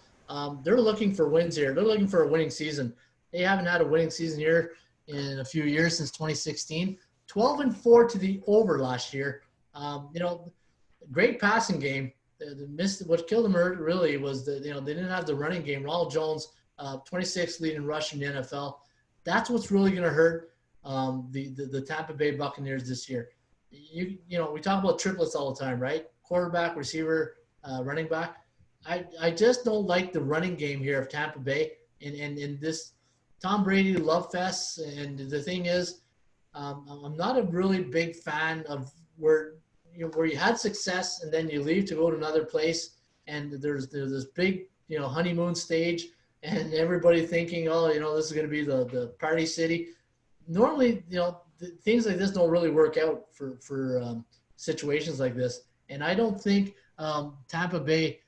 they're looking for wins here. They're looking for a winning season. They haven't had a winning season here in a few years since 2016. 12-4 to the over last year. Great passing game. What killed them really was that they didn't have the running game. Ronald Jones, 26th leading rush in the NFL. That's what's really going to hurt the Tampa Bay Buccaneers this year. We talk about triplets all the time, right? Quarterback, receiver, running back. I just don't like the running game here of Tampa Bay and this Tom Brady love fest. And the thing is, I'm not a really big fan of where you had success and then you leave to go to another place and there's this big honeymoon stage and everybody thinking, this is going to be the party city. Normally, things like this don't really work out for situations like this. And I don't think Tampa Bay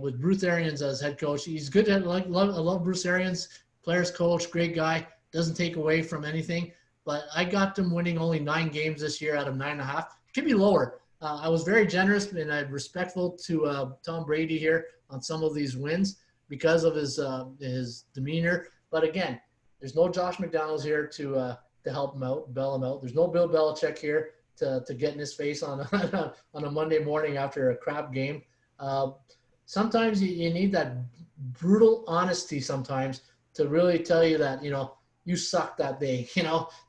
with Bruce Arians as head coach, he's good. I love Bruce Arians, players coach, great guy, doesn't take away from anything. But I got them winning only 9 games this year out of 9.5. It could be lower. I was very generous and I'm respectful to Tom Brady here on some of these wins because of his demeanor. But again, there's no Josh McDaniels here to help him out, bail him out. There's no Bill Belichick here to get in his face on a Monday morning after a crap game. Sometimes you need that brutal honesty sometimes to really tell you that, you suck that day,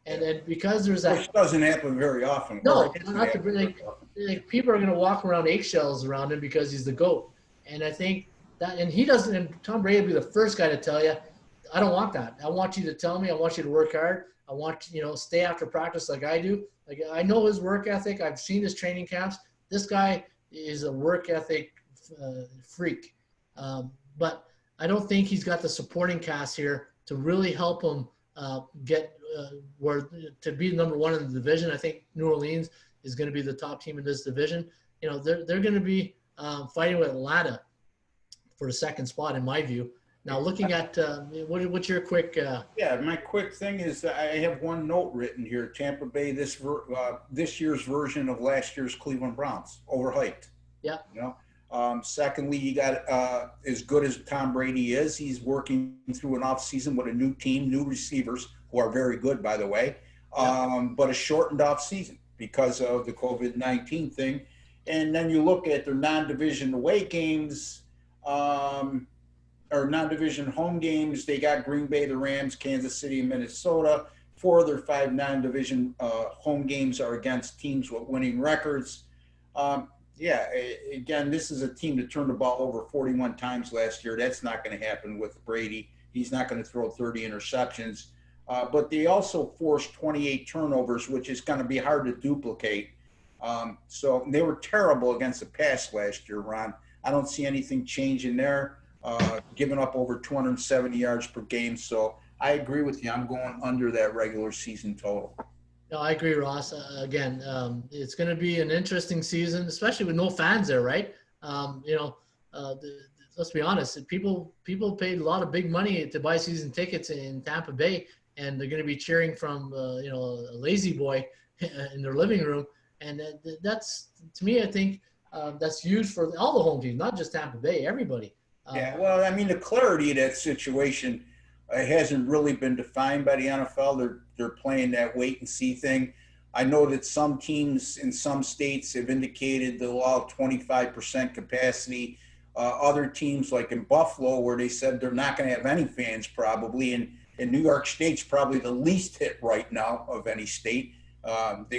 and because there's that. Which doesn't happen very often. No, not to like people are going to walk around eggshells around him because he's the GOAT. And I think that, and he doesn't, and Tom Brady will be the first guy to tell you, I don't want that. I want you to tell me, I want you to work hard. I want, stay after practice like I do. Like I know his work ethic. I've seen his training camps. This guy is a work ethic freak. But I don't think he's got the supporting cast here to really help him get where to be number 1 in the division. I think New Orleans is going to be the top team in this division. They're going to be fighting with Atlanta for the second spot, in my view. Now, looking at what's your quick? My quick thing is I have one note written here. Tampa Bay, this year's version of last year's Cleveland Browns, overhyped. Yeah. Secondly, you got as good as Tom Brady is, he's working through an off season with a new team, new receivers who are very good, by the way, but a shortened off season because of the COVID-19 thing. And then you look at their non-division away games, or non-division home games. They got Green Bay, the Rams, Kansas City, and Minnesota. 4 of their 5 non-division home games are against teams with winning records. Again, this is a team that turned the ball over 41 times last year. That's not going to happen with Brady. He's not going to throw 30 interceptions. But they also forced 28 turnovers, which is going to be hard to duplicate. So they were terrible against the pass last year, Ron. I don't see anything changing there. Giving up over 270 yards per game. So I agree with you. I'm going under that regular season total. No, I agree, Ross. Again, it's going to be an interesting season, especially with no fans there, right? Let's be honest. People paid a lot of big money to buy season tickets in Tampa Bay, and they're going to be cheering from a lazy boy in their living room. And that's, to me, I think that's huge for all the home teams, not just Tampa Bay, everybody. The clarity of that situation hasn't really been defined by the NFL. They're playing that wait and see thing. I know that some teams in some states have indicated they'll allow 25% capacity other teams like in Buffalo, where they said they're not going to have any fans probably, and New York State's probably the least hit right now of any state.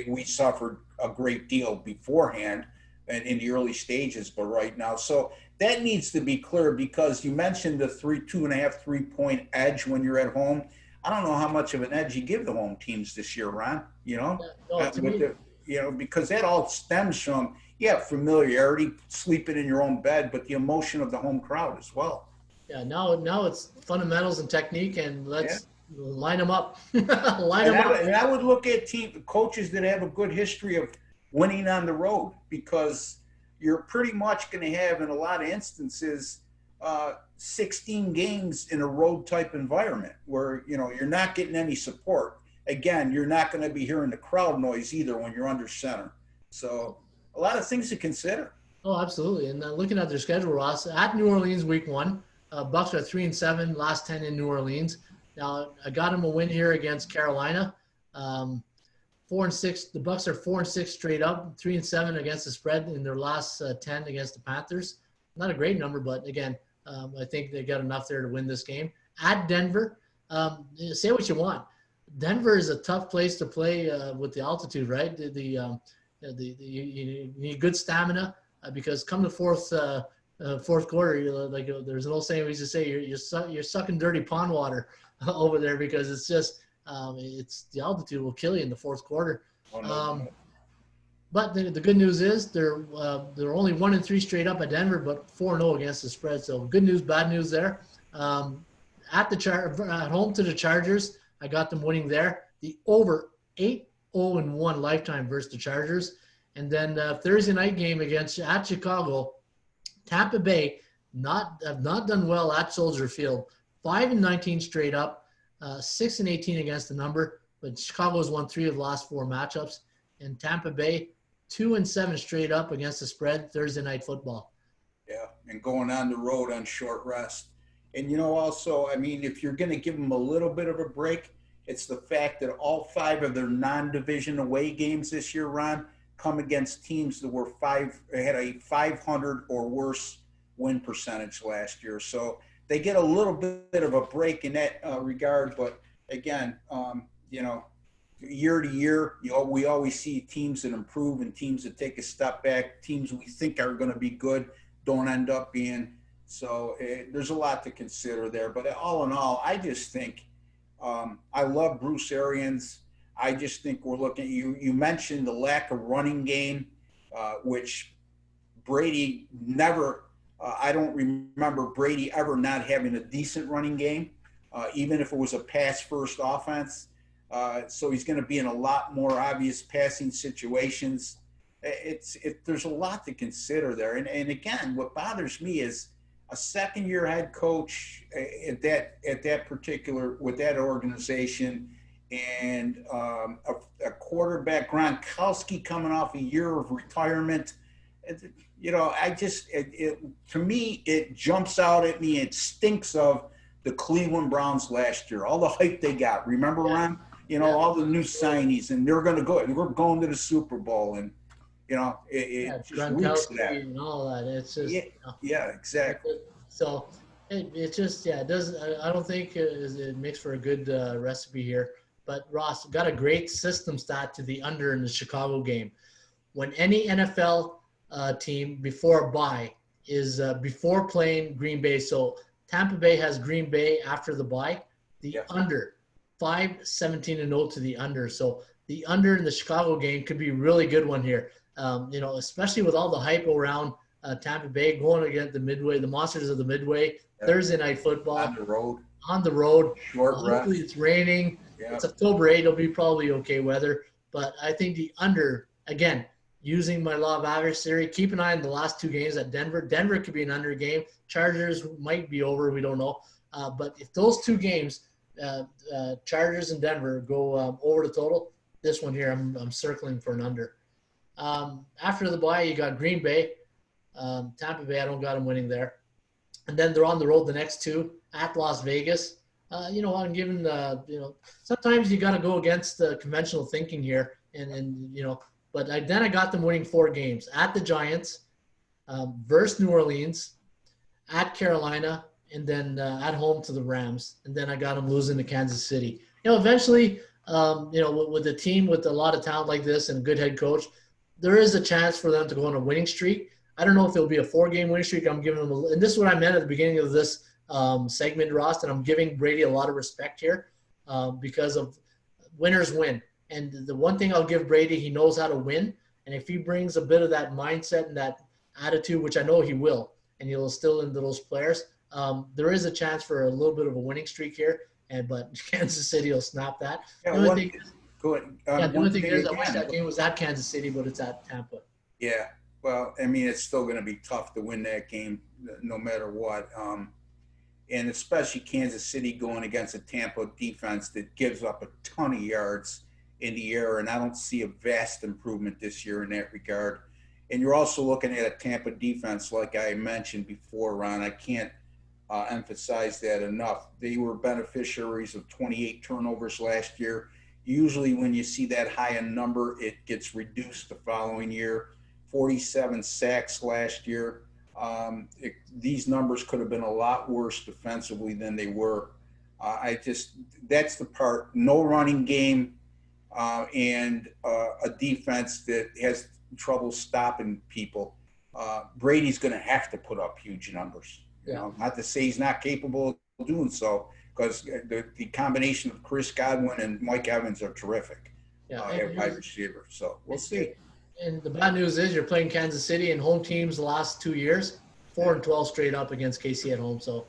We suffered a great deal beforehand and in the early stages, but right now, so that needs to be clear, because you mentioned the 2.5 3-point edge when you're at home. I don't know how much of an edge you give the home teams this year, Ron. Because that all stems from familiarity, sleeping in your own bed, but the emotion of the home crowd as well. Yeah, now it's fundamentals and technique, and let's line them up. And I would look at coaches that have a good history of winning on the road, because you're pretty much going to have, in a lot of instances, 16 games in a road type environment where, you're not getting any support. Again, you're not going to be hearing the crowd noise either when you're under center. So a lot of things to consider. Oh, absolutely. And looking at their schedule, Ross, at New Orleans week 1, Bucks are 3-7, last 10 in New Orleans. Now, I got them a win here against Carolina. 4-6. The Bucks are 4-6 straight up, 3-7 against the spread in their last 10 against the Panthers. Not a great number, but again, I think they got enough there to win this game. At Denver, say what you want. Denver is a tough place to play with the altitude, right? You need good stamina because come the fourth quarter, there's an old saying we used to say, you're sucking dirty pond water over there, because it's just it's the altitude will kill you in the fourth quarter. But the good news is they're only 1-3 straight up at Denver, but 4-0 against the spread. So good news, bad news there. At home to the Chargers, I got them winning there. The over 8-0-1 lifetime versus the Chargers. And then Thursday night game at Chicago, Tampa Bay have not done well at Soldier Field. 5-19 straight up, 6-18 against the number. But Chicago's won 3 of the last 4 matchups. And Tampa Bay 2-7 straight up against the spread Thursday night football. Yeah, and going on the road on short rest. And, also, I mean, if you're going to give them a little bit of a break, it's the fact that all 5 of their non-division away games this year, Ron, come against teams that had a 500 or worse win percentage last year. So they get a little bit of a break in that regard. But, again, year to year, we always see teams that improve and teams that take a step back. Teams we think are going to be good don't end up being. So there's a lot to consider there. But all in all, I just think I love Bruce Arians. I just think we're looking – you mentioned the lack of running game, which Brady never I don't remember Brady ever not having a decent running game, even if it was a pass-first offense. So he's going to be in a lot more obvious passing situations. There's a lot to consider there. And again, what bothers me is a second-year head coach with that organization, and a quarterback, Gronkowski, coming off a year of retirement. To me, it jumps out at me. It stinks of the Cleveland Browns last year. All the hype they got. Remember, Ron? All the new signees, and they're going to go. We're going to the Super Bowl, and it just reeks that. And all that. It's just exactly. So it just it does. I don't think it makes for a good recipe here. But Ross got a great system stat to the under in the Chicago game. When any NFL team before a bye is before playing Green Bay, so Tampa Bay has Green Bay after the bye. The under 5-17-0 to the under. So the under in the Chicago game could be a really good one here. Especially with all the hype around Tampa Bay going against the Midway, the Monsters of the Midway, Thursday night football on the road. Short hopefully it's raining. Yeah. It's October 8th. It'll be probably okay weather. But I think the under, again, using my law of average theory, keep an eye on the last 2 games at Denver. Denver could be an under game. Chargers might be over. We don't know. But if those 2 games, Chargers and Denver, go over the total, this one here, I'm circling for an under. After the bye, you got Green Bay. Tampa Bay, I don't got them winning there. And then they're on the road the next 2 at Las Vegas. I'm giving sometimes you got to go against the conventional thinking here, but then I got them winning 4 games at the Giants, versus New Orleans, at Carolina, and then at home to the Rams, and then I got them losing to Kansas City. Eventually, with a team with a lot of talent like this and a good head coach, there is a chance for them to go on a winning streak. I don't know if it'll be a 4-game winning streak. I'm giving them, and this is what I meant at the beginning of this segment, Ross, and I'm giving Brady a lot of respect here because of winners win. And the one thing I'll give Brady, he knows how to win. And if he brings a bit of that mindset and that attitude, which I know he will, and he'll instill into those players, there is a chance for a little bit of a winning streak here. But Kansas City will snap that. Yeah, the only thing is, I wish again, that game was at Kansas City, but it's at Tampa. Yeah, well, I mean, it's still going to be tough to win that game no matter what. And especially Kansas City going against a Tampa defense that gives up a ton of yards in the air, and I don't see a vast improvement this year in that regard. And you're also looking at a Tampa defense, like I mentioned before, Ron. I can't emphasize that enough. They were beneficiaries of 28 turnovers last year. Usually when you see that high a number, it gets reduced the following year. 47 sacks last year. These numbers could have been a lot worse defensively than they were. That's the part. No running game and a defense that has trouble stopping people. Brady's going to have to put up huge numbers. Not to say he's not capable of doing so, because the combination of Chris Godwin and Mike Evans are terrific at wide receiver. So we'll see. And the bad news is you're playing Kansas City and home teams the last 2 years, 4-12 straight up against KC at home. So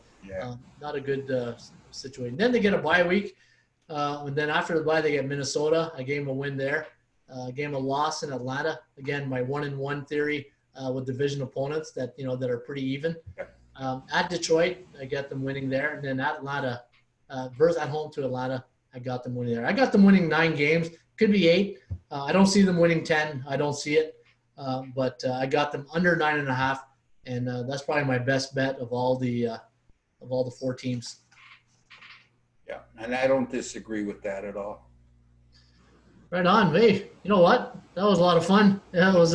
not a good situation. Then they get a bye week. And then after the bye, they get Minnesota. I gave them a win there. Gave them a loss in Atlanta. Again, my 1-1 theory with division opponents that are pretty even. At Detroit, I got them winning there. And then at Atlanta, versus at home to Atlanta, I got them winning there. I got them winning 9 games. Could be 8. I don't see them winning 10. I don't see it. But I got them under 9.5, and that's probably my best bet of all the 4 teams. Yeah, and I don't disagree with that at all. Right on. Hey, you know what? That was a lot of fun. Yeah, that was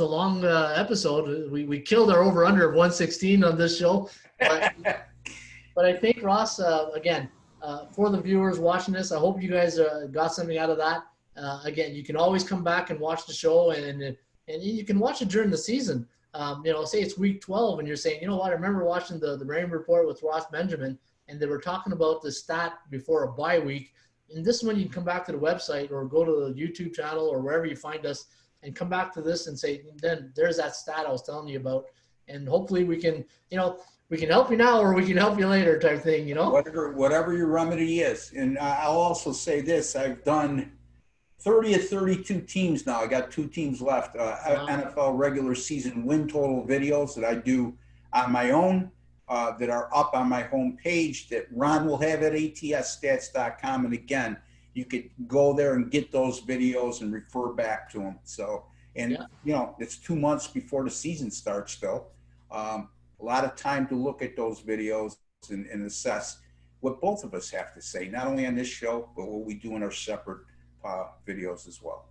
a long episode. We killed our over-under of 116 on this show. But I think, Ross, again, for the viewers watching this, I hope you guys got something out of that. Again, you can always come back and watch the show, and you can watch it during the season. Say it's week 12, and you're saying, you know what, I remember watching the Raymond Report with Ross Benjamin, and they were talking about the stat before a bye week. And this is when you can come back to the website or go to the YouTube channel or wherever you find us and come back to this and say, then there's that stat I was telling you about. And hopefully we can help you now or we can help you later type thing, Whatever your remedy is. And I'll also say this, I've done 30 of 32 teams now. I got 2 teams left, NFL regular season win total videos that I do on my own. That are up on my homepage that Ron will have at atsstats.com. And again, you could go there and get those videos and refer back to them. So, it's 2 months before the season starts still. A lot of time to look at those videos and assess what both of us have to say, not only on this show, but what we do in our separate videos as well.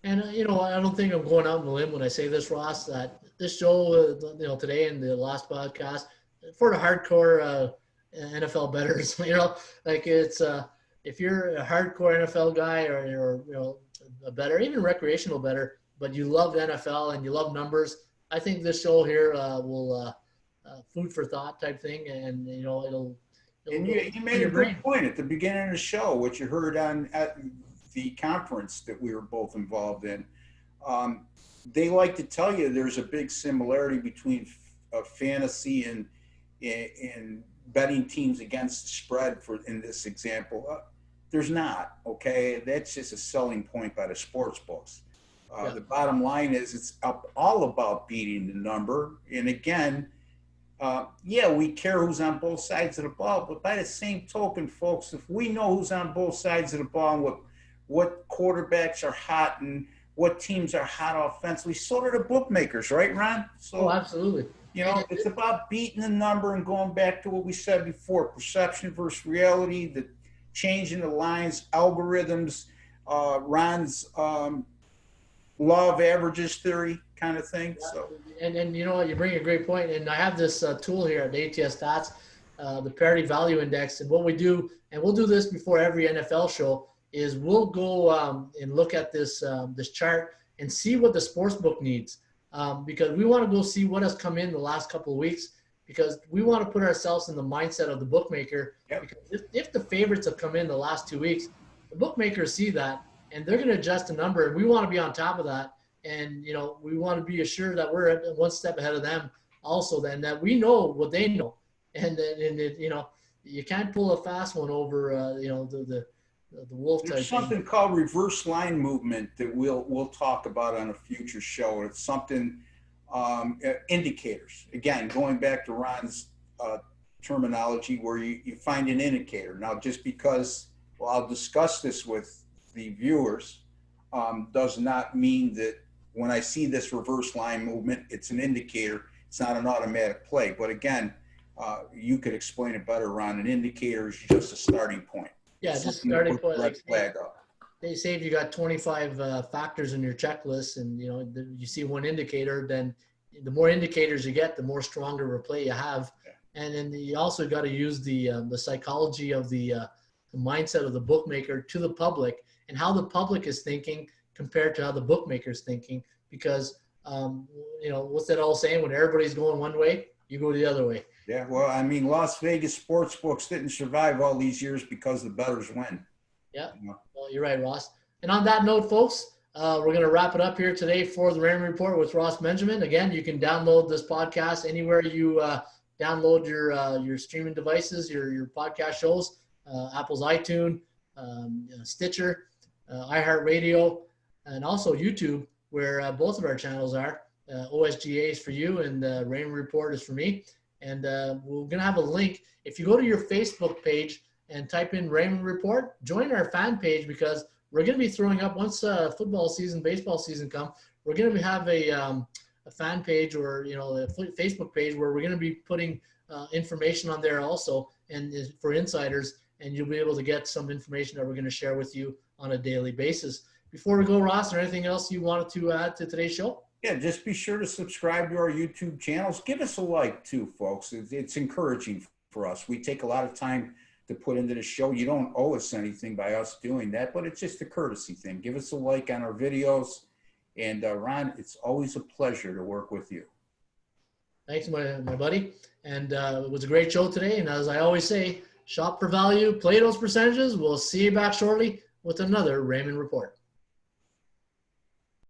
And, I don't think I'm going out on a limb when I say this, Ross, that this show, today and the last podcast, for the hardcore NFL bettors, it's if you're a hardcore NFL guy or you're a bettor, even recreational bettor, but you love the NFL and you love numbers, I think this show here will food for thought type thing, and it'll. And you made a great point at the beginning of the show, which you heard at the conference that we were both involved in. They like to tell you there's a big similarity between fantasy and betting teams against the spread in this example. There's not, okay? That's just a selling point by the sports books. The bottom line is it's all about beating the number. And again, we care who's on both sides of the ball, but by the same token, folks, if we know who's on both sides of the ball and what quarterbacks are hot and what teams are hot offensively, so do the bookmakers, right, Ron? So, absolutely. It's about beating the number and going back to what we said before, perception versus reality, the changing the lines, algorithms, Ron's law of averages theory, kind of thing. So, and you know what, you bring a great point. And I have this tool here at ATS Stats, the parity value index. And what we do, and we'll do this before every NFL show, is we'll go and look at this this chart and see what the sports book needs, because we want to go see what has come in the last couple of weeks, because we want to put ourselves in the mindset of the bookmaker. Yep. Because if the favorites have come in the last 2 weeks, the bookmakers see that and they're going to adjust the number, and we want to be on top of that. And, you know, we want to be assured that we're one step ahead of them also, then that we know what they know. And you know, you can't pull a fast one over, you know, the wolf type. There's something called reverse line movement that we'll talk about on a future show. It's something, indicators. Again, going back to Ron's terminology, where you find an indicator. Now, just because, well, I'll discuss this with the viewers, does not mean that when I see this reverse line movement, it's an indicator. It's not an automatic play. But again, you could explain it better, Ron. An indicator is just a starting point. Yeah, just starting point. Red flag up. They say if you got 25 factors in your checklist, and you know you see one indicator, then the more indicators you get, the more stronger of a play you have. Yeah. And then you also got to use the psychology of the mindset of the bookmaker to the public, and how the public is thinking compared to how the bookmaker is thinking. Because you know, what's that all saying? When everybody's going one way, you go the other way. Yeah, well, I mean, Las Vegas sports books didn't survive all these years because the bettors win. Yeah, well, you're right, Ross. And on that note, folks, we're going to wrap it up here today for the Raymond Report with Ross Benjamin. Again, you can download this podcast anywhere you download your streaming devices, your podcast shows, Apple's iTunes, Stitcher, iHeartRadio, and also YouTube, where both of our channels are. OSGA is for you, and Raymond Report is for me. And we're going to have a link. If you go to your Facebook page and type in Raymond Report, join our fan page, because we're going to be throwing up, once football season, baseball season come, we're going to have a fan page, or, you know, a Facebook page, where we're going to be putting information on there also, and for insiders, and you'll be able to get some information that we're going to share with you on a daily basis. Before we go, Ross, is there anything else you wanted to add to today's show? Yeah, just be sure to subscribe to our YouTube channels. Give us a like too, folks. It's encouraging for us. We take a lot of time to put into the show. You don't owe us anything by us doing that, but it's just a courtesy thing. Give us a like on our videos. And Ron, it's always a pleasure to work with you. Thanks, my buddy. And it was a great show today. And as I always say, shop for value, play those percentages. We'll see you back shortly with another Raymond Report.